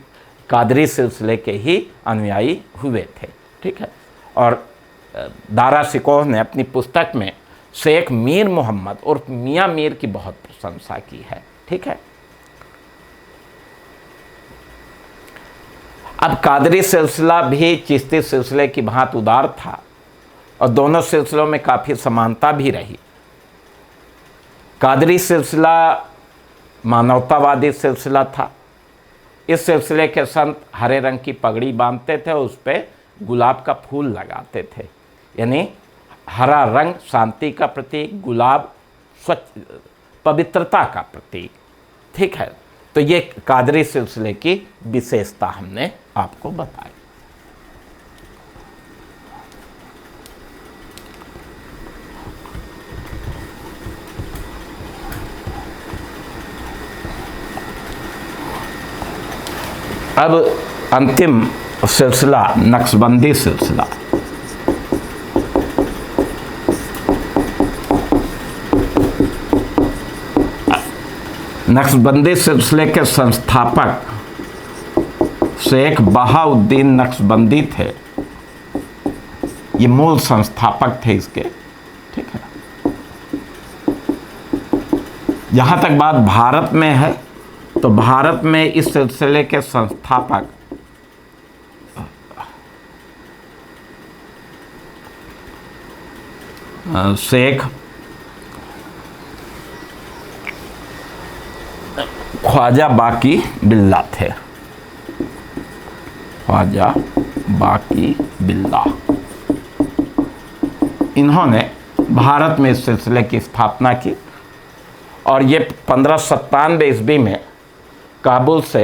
A: कादरी सिलसिले के ही अनुयायी हुए थे। ठीक है। और दारा शिकोह ने अपनी पुस्तक में शेख मीर मोहम्मद उर्फ मियाँ मीर की बहुत प्रशंसा की है। ठीक है। अब कादरी सिलसिला भी चिश्ती सिलसिले की भांति उदार था और दोनों सिलसिलों में काफ़ी समानता भी रही। कादरी सिलसिला मानवतावादी सिलसिला था। इस सिलसिले के संत हरे रंग की पगड़ी बांधते थे और उस पर गुलाब का फूल लगाते थे। यानी हरा रंग शांति का प्रतीक, गुलाब स्वच्छ पवित्रता का प्रतीक। ठीक है। तो ये कादरी सिलसिले की विशेषता हमने आपको बताई। अब अंतिम सिलसिला नक्शबंदी सिलसिला। नक्शबंदी सिलसिले के संस्थापक शेख बहाउद्दीन नक्शबंदी थे। ये मूल संस्थापक थे इसके। ठीक है। जहाँ तक बात भारत में है तो भारत में इस सिलसिले के संस्थापक शेख ख्वाजा बाकी बिल्ला थे। ख्वाजा बाकी बिल्ला, इन्होंने भारत में इस सिलसिले की स्थापना की और ये 1597 ईस्वी में काबुल से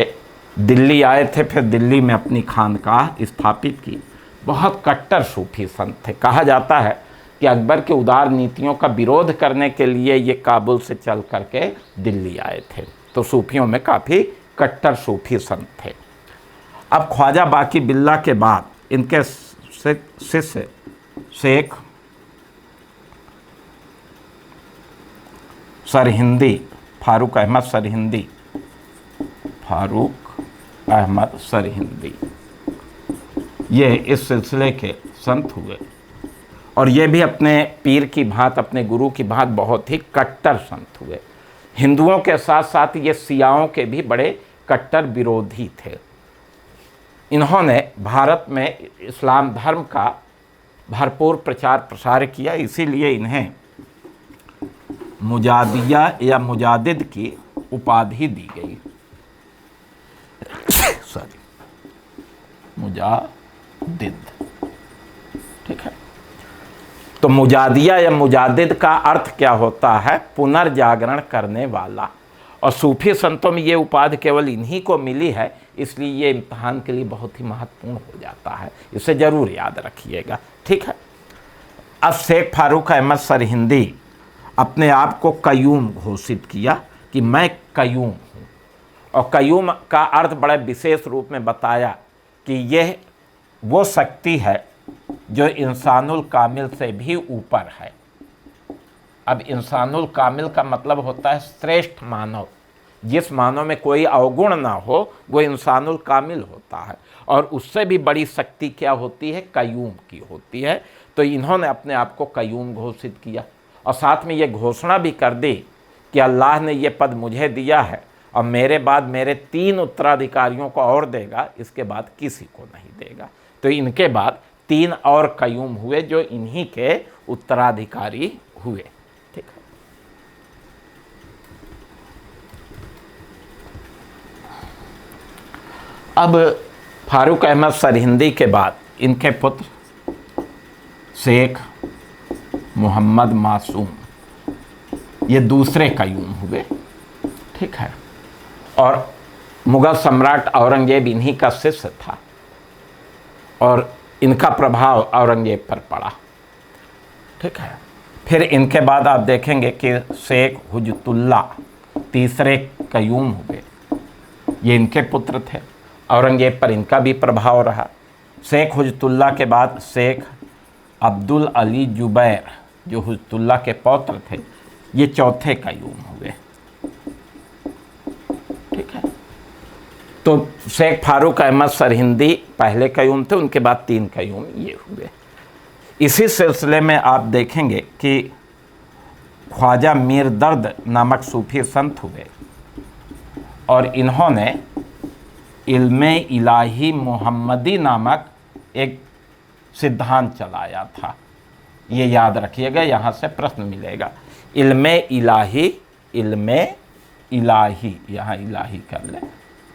A: दिल्ली आए थे। फिर दिल्ली में अपनी खानकाह स्थापित की। बहुत कट्टर सूफी संत थे। कहा जाता है कि अकबर के उदार नीतियों का विरोध करने के लिए ये काबुल से चल करके दिल्ली आए थे। तो सूफियों में काफ़ी कट्टर सूफी संत थे। अब ख्वाजा बाकी बिल्ला के बाद इनके शिष्य शेख सरहिंदी, फारूक अहमद सरहिंदी, फारूक अहमद सरहिंदी, ये इस सिलसिले के संत हुए और ये भी अपने पीर की भांति, अपने गुरु की भांति बहुत ही कट्टर संत हुए। हिंदुओं के साथ साथ ये सियाओं के भी बड़े कट्टर विरोधी थे। इन्होंने भारत में इस्लाम धर्म का भरपूर प्रचार प्रसार किया, इसीलिए इन्हें मुजादिया या मुजादिद की उपाधि दी गई। सॉरी, मुजादिद, ठीक है। तो मुजादिया या मुजादिद का अर्थ क्या होता है? पुनर्जागरण करने वाला। और सूफी संतों में ये उपाधि केवल इन्हीं को मिली है, इसलिए ये इम्तहान के लिए बहुत ही महत्वपूर्ण हो जाता है, इसे जरूर याद रखिएगा, ठीक है। अब शेख फारूक अहमद सरहिंदी अपने आप को कयूम घोषित किया कि मैं कयूम हूँ, और कयूम का अर्थ बड़े विशेष रूप में बताया कि यह वो शक्ति है जो इंसानुल कामिल से भी ऊपर है। अब इंसानुल कामिल का मतलब होता है श्रेष्ठ मानव। जिस मानव में कोई अवगुण ना हो वो इंसानुल कामिल होता है, और उससे भी बड़ी शक्ति क्या होती है? कयूम की होती है। तो इन्होंने अपने आप को कयूम घोषित किया, और साथ में ये घोषणा भी कर दी कि अल्लाह ने ये पद मुझे दिया है, और मेरे बाद मेरे 3 उत्तराधिकारियों को और देगा, इसके बाद किसी को नहीं देगा। तो इनके बाद 3 और कयूम हुए जो इन्हीं के उत्तराधिकारी हुए, ठीक है। अब फारूक अहमद सरहिंदी के बाद इनके पुत्र शेख मोहम्मद मासूम, ये दूसरे कयूम हुए, ठीक है। और मुग़ल सम्राट औरंगजेब इन्हीं का शिष्य था, और इनका प्रभाव औरंगजेब पर पड़ा, ठीक है। फिर इनके बाद आप देखेंगे कि शेख हुजतुल्ला तीसरे कयूम हुए, ये इनके पुत्र थे, औरंगजेब पर इनका भी प्रभाव रहा। शेख हुजतुल्ला के बाद शेख अब्दुल अली जुबैर जो हुजतुल्ला के पौत्र थे, ये चौथे कयूम हुए, ठीक है। तो शेख फारूक अहमद सरहिंदी पहले कयूम थे, उनके बाद 3 कयूम ये हुए। इसी सिलसिले में आप देखेंगे कि ख्वाजा मीर दर्द नामक सूफी संत हुए, और इन्होंने इल्मे इलाही मोहम्मदी नामक एक सिद्धांत चलाया था। ये याद रखिएगा, यहाँ से प्रश्न मिलेगा। इल्मे इलाही, यहाँ इलाही कर ले,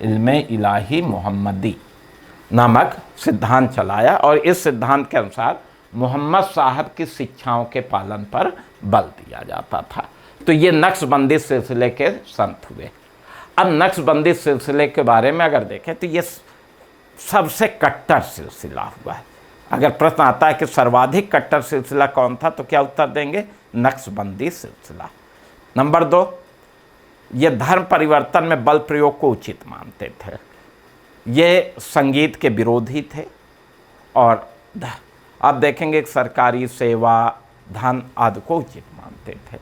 A: इल्मे इलाही मोहम्मदी नामक सिद्धांत चलाया, और इस सिद्धांत के अनुसार मोहम्मद साहब की शिक्षाओं के पालन पर बल दिया जाता था। तो ये नक्शबंदी सिलसिले के संत हुए। अब नक्शबंदी सिलसिले के बारे में अगर देखें तो ये सबसे कट्टर सिलसिला हुआ है। अगर प्रश्न आता है कि सर्वाधिक कट्टर सिलसिला कौन था, तो क्या उत्तर देंगे? नक्शबंदी सिलसिला। नंबर 2, ये धर्म परिवर्तन में बल प्रयोग को उचित मानते थे। ये संगीत के विरोधी थे, और आप देखेंगे कि सरकारी सेवा, धन आदि को उचित मानते थे,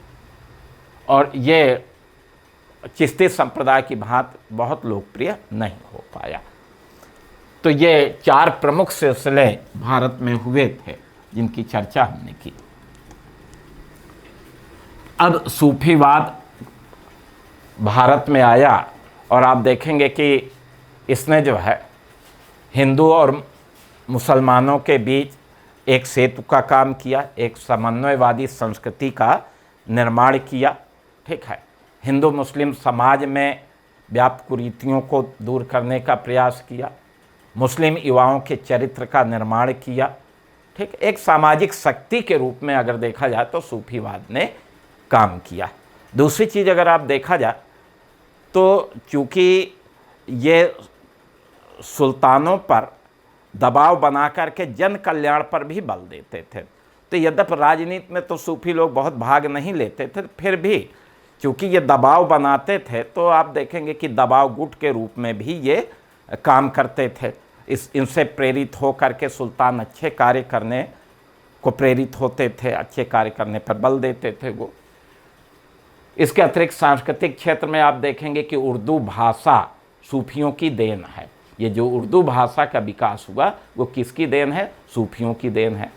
A: और ये चिश्ती संप्रदाय की भांति बहुत लोकप्रिय नहीं हो पाया। तो ये 4 प्रमुख सिलसिले भारत में हुए थे जिनकी चर्चा हमने की। अब सूफीवाद भारत में आया, और आप देखेंगे कि इसने जो है हिंदू और मुसलमानों के बीच एक सेतु का काम किया, एक समन्वयवादी संस्कृति का निर्माण किया, ठीक है। हिंदू मुस्लिम समाज में व्याप्त कुरीतियों को दूर करने का प्रयास किया, मुस्लिम युवाओं के चरित्र का निर्माण किया, ठीक। एक सामाजिक शक्ति के रूप में अगर देखा जाए तो सूफीवाद ने काम किया। दूसरी चीज़ अगर आप देखा जाए तो चूँकि ये सुल्तानों पर दबाव बना करके जन कल्याण पर भी बल देते थे, तो यद्यपि राजनीति में तो सूफी लोग बहुत भाग नहीं लेते थे, फिर भी चूँकि ये दबाव बनाते थे तो आप देखेंगे कि दबाव गुट के रूप में भी ये काम करते थे। इनसे प्रेरित हो करके सुल्तान अच्छे कार्य करने को प्रेरित होते थे, अच्छे कार्य करने पर बल देते थे वो। इसके अतिरिक्त सांस्कृतिक क्षेत्र में आप देखेंगे कि उर्दू भाषा सूफियों की देन है। ये जो उर्दू भाषा का विकास हुआ वो किसकी देन है? सूफियों की देन है।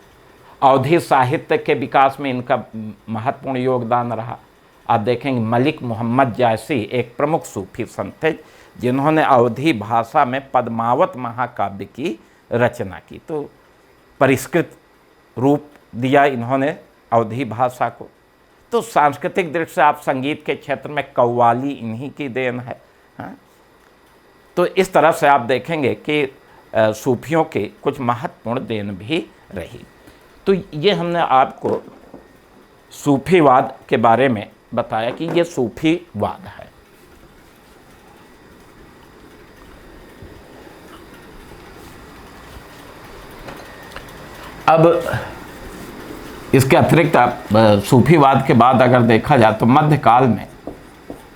A: अवधी साहित्य के विकास में इनका महत्वपूर्ण योगदान रहा। आप देखेंगे मलिक मोहम्मद जैसी एक प्रमुख सूफी संत थे जिन्होंने अवधी भाषा में पद्मावत महाकाव्य की रचना की। तो परिष्कृत रूप दिया इन्होंने अवधी भाषा को। तो सांस्कृतिक दृष्टि से आप संगीत के क्षेत्र में कव्वाली इन्हीं की देन है, हाँ? तो इस तरह से आप देखेंगे कि सूफियों के कुछ महत्वपूर्ण देन भी रही। तो ये हमने आपको सूफीवाद के बारे में बताया कि ये सूफीवाद है। अब इसके अतिरिक्त सूफीवाद के बाद अगर देखा जाए तो मध्यकाल में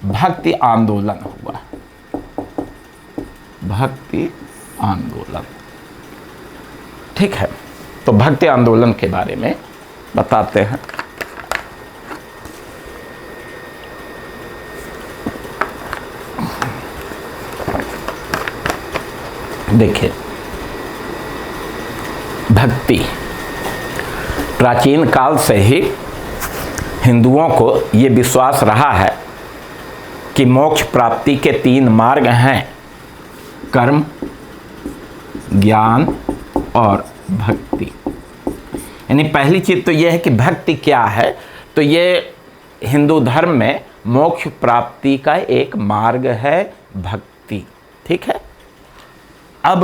A: भक्ति आंदोलन हुआ। भक्ति आंदोलन, ठीक है। तो भक्ति आंदोलन के बारे में बताते हैं। देखिए, भक्ति प्राचीन काल से ही हिंदुओं को ये विश्वास रहा है कि मोक्ष प्राप्ति के 3 मार्ग हैं, कर्म, ज्ञान और भक्ति। यानी पहली चीज तो यह है कि भक्ति क्या है, तो ये हिंदू धर्म में मोक्ष प्राप्ति का एक मार्ग है भक्ति, ठीक है। अब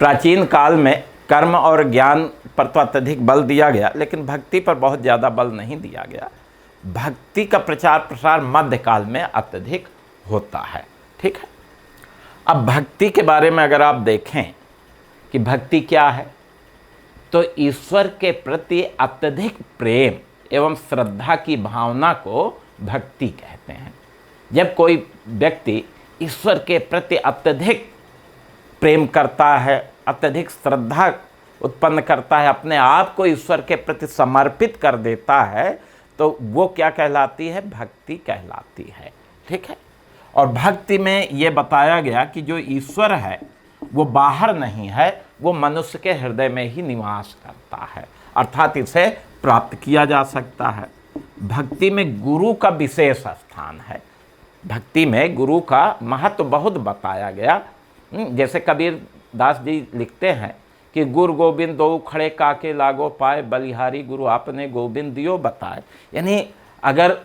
A: प्राचीन काल में कर्म और ज्ञान पर तो अत्यधिक बल दिया गया, लेकिन भक्ति पर बहुत ज़्यादा बल नहीं दिया गया। भक्ति का प्रचार प्रसार मध्यकाल में अत्यधिक होता है, ठीक है। अब भक्ति के बारे में अगर आप देखें कि भक्ति क्या है, तो ईश्वर के प्रति अत्यधिक प्रेम एवं श्रद्धा की भावना को भक्ति कहते हैं। जब कोई व्यक्ति ईश्वर के प्रति अत्यधिक प्रेम करता है, अत्यधिक श्रद्धा उत्पन्न करता है, अपने आप को ईश्वर के प्रति समर्पित कर देता है, तो वो क्या कहलाती है? भक्ति कहलाती है, ठीक है। और भक्ति में ये बताया गया कि जो ईश्वर है वो बाहर नहीं है, वो मनुष्य के हृदय में ही निवास करता है, अर्थात इसे प्राप्त किया जा सकता है। भक्ति में गुरु का विशेष स्थान है। भक्ति में गुरु का महत्व बहुत बताया गया। जैसे कबीर दास जी लिखते हैं कि गुरु गोविंद दो खड़े काके लागो पाए, बलिहारी गुरु आपने गोविंद दियो बताए। यानी अगर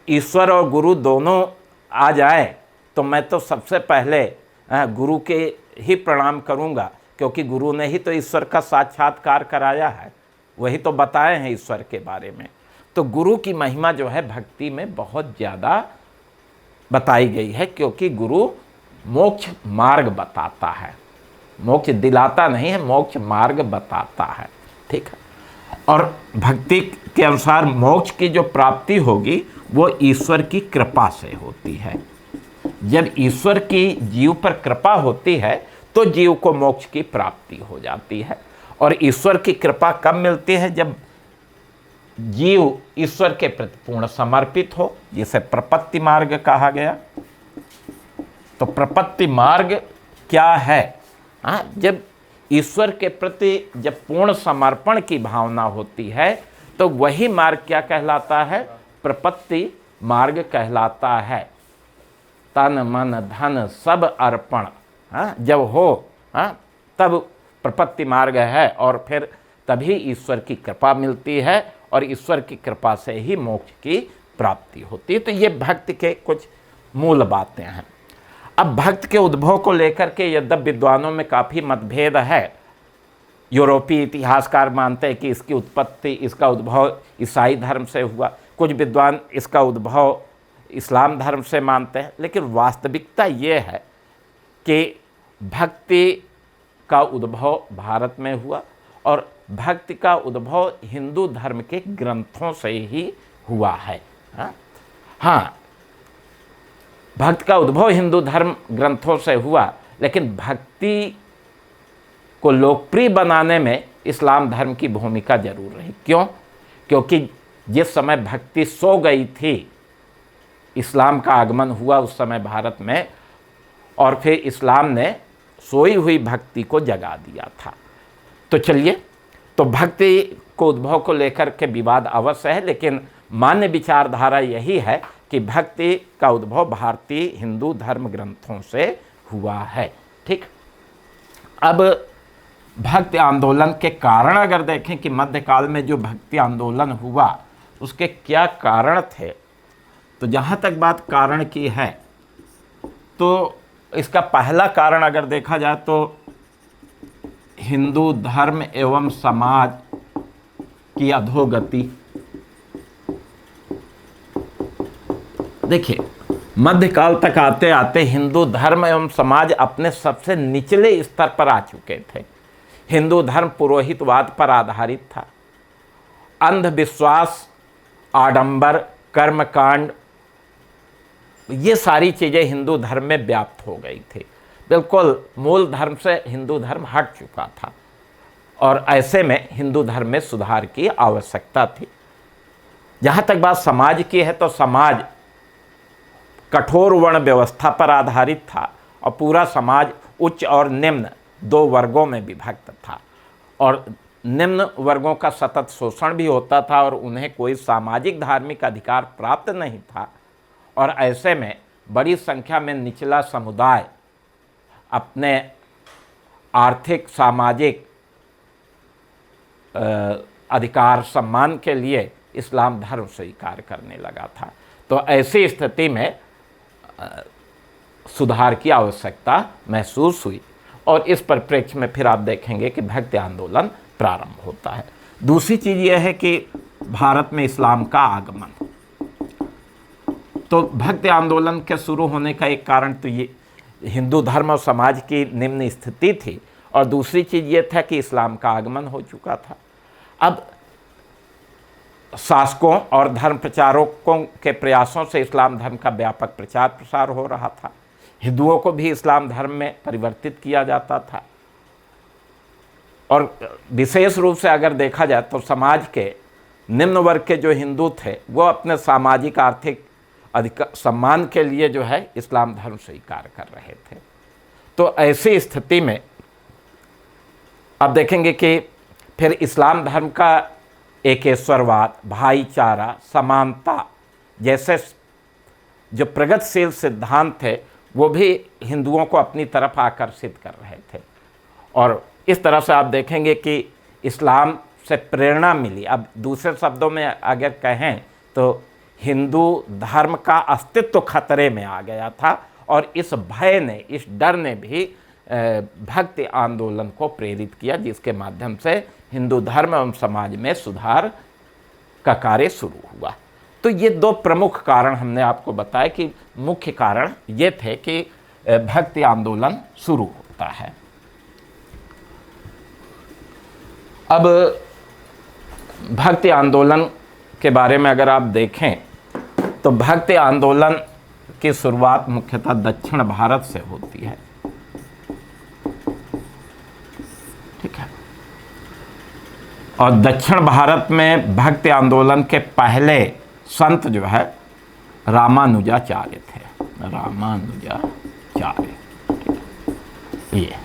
A: ईश्वर और गुरु दोनों आ जाए तो मैं तो सबसे पहले गुरु के ही प्रणाम करूंगा, क्योंकि गुरु ने ही तो ईश्वर का साक्षात्कार कराया है, वही तो बताए हैं ईश्वर के बारे में। तो गुरु की महिमा जो है भक्ति में बहुत ज़्यादा बताई गई है, क्योंकि गुरु मोक्ष मार्ग बताता है, मोक्ष दिलाता नहीं है, मोक्ष मार्ग बताता है, ठीक है। और भक्ति के अनुसार मोक्ष की जो प्राप्ति होगी वो ईश्वर की कृपा से होती है। जब ईश्वर की जीव पर कृपा होती है तो जीव को मोक्ष की प्राप्ति हो जाती है। और ईश्वर की कृपा कब मिलती है? जब जीव ईश्वर के प्रति पूर्ण समर्पित हो, जिसे प्रपत्ति मार्ग कहा गया। तो प्रपत्ति मार्ग क्या है? जब ईश्वर के प्रति जब पूर्ण समर्पण की भावना होती है तो वही मार्ग क्या कहलाता है? प्रपत्ति मार्ग कहलाता है। तन मन धन सब अर्पण जब हो तब प्रपत्ति मार्ग है, और फिर तभी ईश्वर की कृपा मिलती है, और ईश्वर की कृपा से ही मोक्ष की प्राप्ति होती है। तो ये भक्ति के कुछ मूल बातें हैं। अब भक्त के उद्भव को लेकर के यद्यप विद्वानों में काफ़ी मतभेद है। यूरोपीय इतिहासकार मानते हैं कि इसकी उत्पत्ति, इसका उद्भव ईसाई धर्म से हुआ, कुछ विद्वान इसका उद्भव इस्लाम धर्म से मानते हैं। लेकिन वास्तविकता ये है कि भक्ति का उद्भव भारत में हुआ, और भक्ति का उद्भव हिंदू धर्म के ग्रंथों से ही हुआ है। हाँ, भक्त का उद्भव हिंदू धर्म ग्रंथों से हुआ, लेकिन भक्ति को लोकप्रिय बनाने में इस्लाम धर्म की भूमिका जरूर रही। क्यों? क्योंकि जिस समय भक्ति सो गई थी, इस्लाम का आगमन हुआ उस समय भारत में, और फिर इस्लाम ने सोई हुई भक्ति को जगा दिया था। तो चलिए, तो भक्ति को उद्भव को लेकर के विवाद अवश्य है, लेकिन मान्य विचारधारा यही है कि भक्ति का उद्भव भारतीय हिंदू धर्म ग्रंथों से हुआ है, ठीक। अब भक्ति आंदोलन के कारण अगर देखें कि मध्यकाल में जो भक्ति आंदोलन हुआ उसके क्या कारण थे, तो जहाँ तक बात कारण की है तो इसका पहला कारण अगर देखा जाए तो हिंदू धर्म एवं समाज की अधोगति। देखिए, मध्यकाल तक आते आते हिंदू धर्म एवं समाज अपने सबसे निचले स्तर पर आ चुके थे। हिंदू धर्म पुरोहितवाद पर आधारित था। अंधविश्वास, आडंबर, कर्मकांड, ये सारी चीज़ें हिंदू धर्म में व्याप्त हो गई थी। बिल्कुल मूल धर्म से हिंदू धर्म हट चुका था और ऐसे में हिंदू धर्म में सुधार की आवश्यकता थी। जहाँ तक बात समाज की है तो समाज कठोर वर्ण व्यवस्था पर आधारित था और पूरा समाज उच्च और निम्न दो वर्गों में विभक्त था और निम्न वर्गों का सतत शोषण भी होता था और उन्हें कोई सामाजिक धार्मिक अधिकार प्राप्त नहीं था। और ऐसे में बड़ी संख्या में निचला समुदाय अपने आर्थिक सामाजिक अधिकार सम्मान के लिए इस्लाम धर्म स्वीकार करने लगा था। तो ऐसी स्थिति में सुधार की आवश्यकता महसूस हुई और इस परिप्रेक्ष्य में फिर आप देखेंगे कि भक्ति आंदोलन प्रारंभ होता है। दूसरी चीज़ यह है कि भारत में इस्लाम का आगमन। तो भक्ति आंदोलन के शुरू होने का एक कारण तो ये हिंदू धर्म और समाज की निम्न स्थिति थी और दूसरी चीज़ ये था कि इस्लाम का आगमन हो चुका था। अब शासकों और धर्म प्रचारकों के प्रयासों से इस्लाम धर्म का व्यापक प्रचार प्रसार हो रहा था। हिंदुओं को भी इस्लाम धर्म में परिवर्तित किया जाता था और विशेष रूप से अगर देखा जाए तो समाज के निम्न वर्ग के जो हिंदू थे वो अपने सामाजिक आर्थिक अधिकार सम्मान के लिए जो है इस्लाम धर्म स्वीकार कर रहे थे। तो ऐसी स्थिति में अब देखेंगे कि फिर इस्लाम धर्म का एकेश्वरवाद, भाईचारा, समानता जैसे जो प्रगतिशील सिद्धांत थे वो भी हिंदुओं को अपनी तरफ आकर्षित कर रहे थे और इस तरह से आप देखेंगे कि इस्लाम से प्रेरणा मिली। अब दूसरे शब्दों में अगर कहें तो हिंदू धर्म का अस्तित्व खतरे में आ गया था और इस भय ने, इस डर ने भी भक्ति आंदोलन को प्रेरित किया जिसके माध्यम से हिंदू धर्म एवं समाज में सुधार का कार्य शुरू हुआ। तो ये दो प्रमुख कारण हमने आपको बताया कि मुख्य कारण ये थे कि भक्ति आंदोलन शुरू होता है। अब भक्ति आंदोलन के बारे में अगर आप देखें तो भक्ति आंदोलन की शुरुआत मुख्यतः दक्षिण भारत से होती है। ठीक है, और दक्षिण भारत में भक्ति आंदोलन के पहले संत जो है रामानुजाचार्य थे। रामानुजाचार्य, ये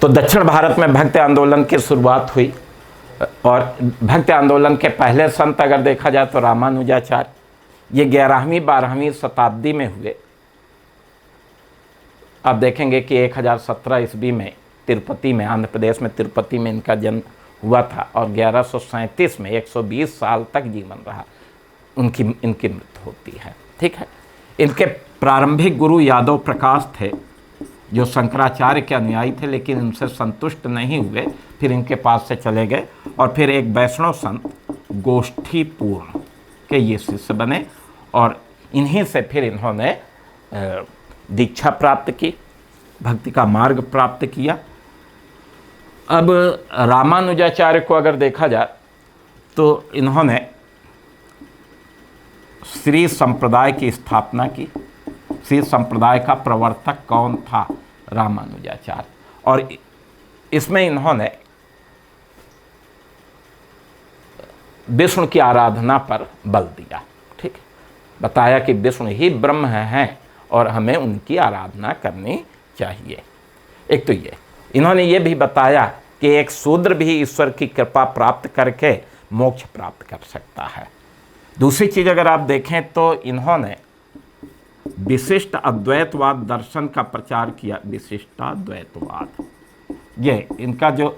A: तो दक्षिण भारत में भक्ति आंदोलन की शुरुआत हुई और भक्ति आंदोलन के पहले संत अगर देखा जाए तो रामानुजाचार्य, ये 11वीं 12वीं शताब्दी में हुए। आप देखेंगे कि 1017 ईस्वी में तिरुपति में, आंध्र प्रदेश में तिरुपति में इनका जन्म हुआ था और 1137 में 120 साल तक जीवन रहा, इनकी मृत्यु होती है। ठीक है, इनके प्रारंभिक गुरु यादव प्रकाश थे जो शंकराचार्य के अनुयायी थे, लेकिन इनसे संतुष्ट नहीं हुए, फिर इनके पास से चले गए और फिर एक वैष्णव संत गोष्ठीपूर्ण के ये शिष्य बने और इन्हीं से फिर इन्होंने दीक्षा प्राप्त की, भक्ति का मार्ग प्राप्त किया। अब रामानुजाचार्य को अगर देखा जाए तो इन्होंने श्री संप्रदाय की स्थापना की। श्री संप्रदाय का प्रवर्तक कौन था? रामानुजाचार्य। और इसमें इन्होंने विष्णु की आराधना पर बल दिया। ठीक, बताया कि विष्णु ही ब्रह्म हैं और हमें उनकी आराधना करनी चाहिए। एक तो ये इन्होंने ये भी बताया कि एक शूद्र भी ईश्वर की कृपा प्राप्त करके मोक्ष प्राप्त कर सकता है। दूसरी चीज़ अगर आप देखें तो इन्होंने विशिष्ट अद्वैतवाद दर्शन का प्रचार किया। विशिष्टाद्वैतवाद, ये इनका जो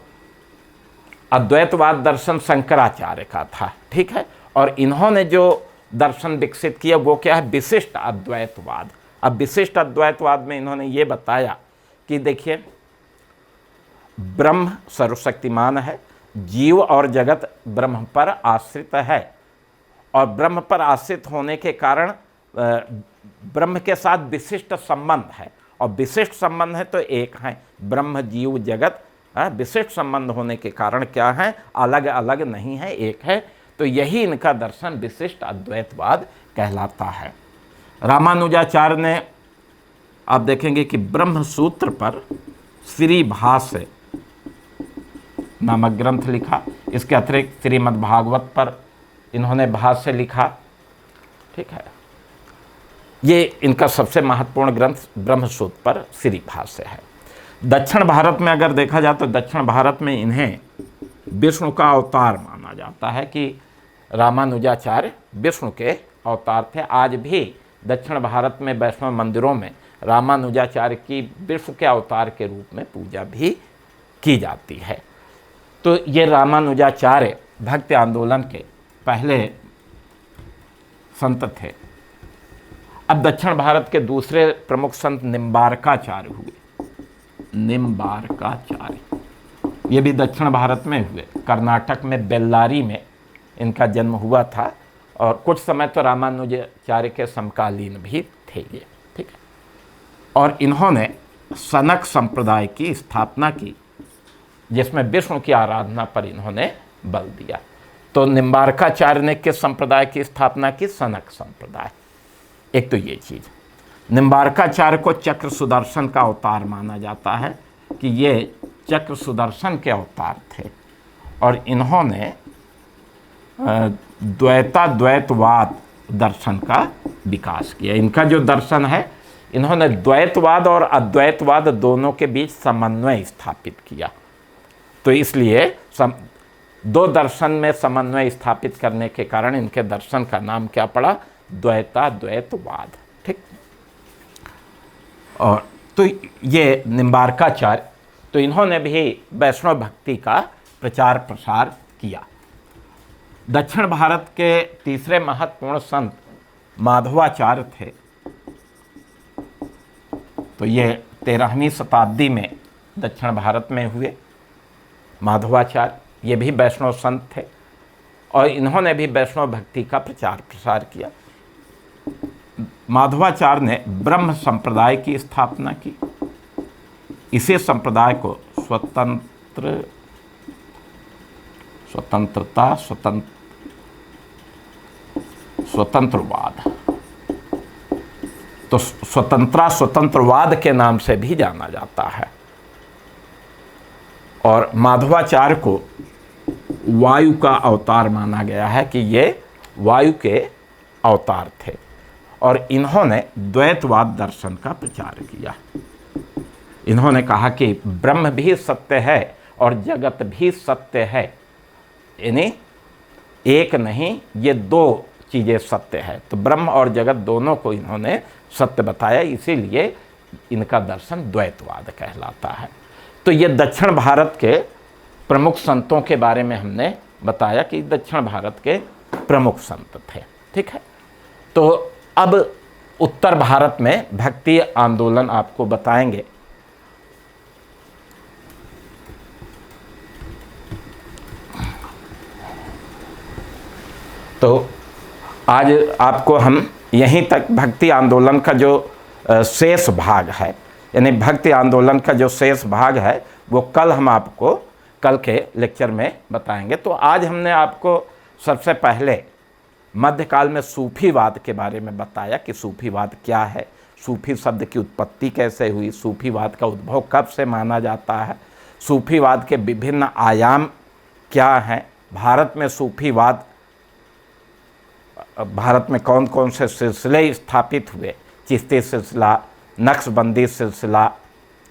A: अद्वैतवाद दर्शन शंकराचार्य का था, ठीक है। और इन्होंने जो दर्शन विकसित किया वो क्या है, विशिष्ट अद्वैतवाद। अब विशिष्ट अद्वैतवाद में इन्होंने ये बताया कि देखिए ब्रह्म सर्वशक्तिमान है, जीव और जगत ब्रह्म पर आश्रित है, और ब्रह्म पर आश्रित होने के कारण ब्रह्म के साथ विशिष्ट संबंध है, और विशिष्ट संबंध है तो एक है ब्रह्म जीव जगत, विशिष्ट संबंध होने के कारण क्या है, अलग अलग नहीं है, एक है। तो यही इनका दर्शन विशिष्ट अद्वैतवाद कहलाता है। रामानुजाचार्य ने आप देखेंगे कि ब्रह्म सूत्र पर श्री भाष्य नामक ग्रंथ लिखा, इसके अतिरिक्त श्रीमद् भागवत पर इन्होंने भाष्य लिखा, ठीक है। ये इनका सबसे महत्वपूर्ण ग्रंथ ब्रह्म सूत्र पर श्री भाष्य है। दक्षिण भारत में अगर देखा जाए तो दक्षिण भारत में इन्हें विष्णु का अवतार माना जाता है कि रामानुजाचार्य विष्णु के अवतार थे। आज भी दक्षिण भारत में वैष्णव मंदिरों में रामानुजाचार्य की विष्णु के अवतार के रूप में पूजा भी की जाती है। तो ये रामानुजाचार्य भक्ति आंदोलन के पहले संत थे। अब दक्षिण भारत के दूसरे प्रमुख संत निम्बारकाचार्य हुए। निम्बारकाचार्य ये भी दक्षिण भारत में हुए, कर्नाटक में बेल्लारी में इनका जन्म हुआ था, और कुछ समय तो रामानुजाचार्य के समकालीन भी थे ये, ठीक है। और इन्होंने सनक संप्रदाय की स्थापना की, जिसमें विष्णु की आराधना पर इन्होंने बल दिया। तो निम्बारकाचार्य ने किस संप्रदाय की स्थापना की, सनक संप्रदाय। एक तो ये चीज़, निम्बारकाचार्य को चक्र सुदर्शन का अवतार माना जाता है कि ये चक्र सुदर्शन के अवतार थे, और इन्होंने द्वैतवाद दर्शन का विकास किया। इनका जो दर्शन है, इन्होंने द्वैतवाद और अद्वैतवाद दोनों के बीच समन्वय स्थापित किया। तो इसलिए दो दर्शन में समन्वय स्थापित करने के कारण इनके दर्शन का नाम क्या पड़ा, द्वैतवाद, ठीक। और तो ये निम्बारकाचार्य, तो इन्होंने भी वैष्णव भक्ति का प्रचार प्रसार किया। दक्षिण भारत के तीसरे महत्वपूर्ण संत माधवाचार्य थे। तो ये 13वीं शताब्दी में दक्षिण भारत में हुए माधवाचार्य। ये भी वैष्णव संत थे, और इन्होंने भी वैष्णव भक्ति का प्रचार प्रसार किया। माधवाचार्य ने ब्रह्म संप्रदाय की स्थापना की। इसी संप्रदाय को स्वतंत्रवाद, तो स्वतंत्रवाद के नाम से भी जाना जाता है। और माधवाचार्य को वायु का अवतार माना गया है कि ये वायु के अवतार थे, और इन्होंने द्वैतवाद दर्शन का प्रचार किया। इन्होंने कहा कि ब्रह्म भी सत्य है और जगत भी सत्य है, यानी एक नहीं, ये दो चीज़ें सत्य है। तो ब्रह्म और जगत दोनों को इन्होंने सत्य बताया, इसीलिए इनका दर्शन द्वैतवाद कहलाता है। तो ये दक्षिण भारत के प्रमुख संतों के बारे में हमने बताया कि दक्षिण भारत के प्रमुख संत थे, ठीक है। तो अब उत्तर भारत में भक्ति आंदोलन आपको बताएंगे। तो आज आपको हम यहीं तक भक्ति आंदोलन का जो शेष भाग है, यानी भक्ति आंदोलन का जो शेष भाग है वो कल हम आपको कल के लेक्चर में बताएंगे। तो आज हमने आपको सबसे पहले मध्यकाल में सूफीवाद के बारे में बताया कि सूफीवाद क्या है, सूफी शब्द की उत्पत्ति कैसे हुई, सूफीवाद का उद्भव कब से माना जाता है, सूफीवाद के विभिन्न आयाम क्या हैं, भारत में सूफीवाद, भारत में कौन कौन से सिलसिले स्थापित हुए, चिश्ती सिलसिला, नक्शबंदी सिलसिला,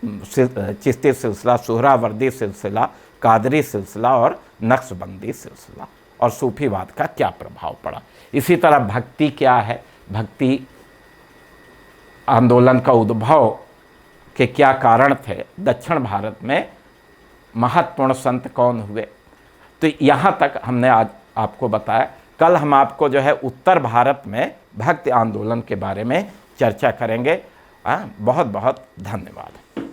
A: चिश्ती सिलसिला, सुहरावर्दी सिलसिला, कादरी सिलसिला और नक्शबंदी सिलसिला, और सूफीवाद का क्या प्रभाव पड़ा। इसी तरह भक्ति क्या है, भक्ति आंदोलन का उद्भव के क्या कारण थे, दक्षिण भारत में महत्वपूर्ण संत कौन हुए। तो यहाँ तक हमने आज आपको बताया। कल हम आपको जो है उत्तर भारत में भक्ति आंदोलन के बारे में चर्चा करेंगे। बहुत बहुत धन्यवाद।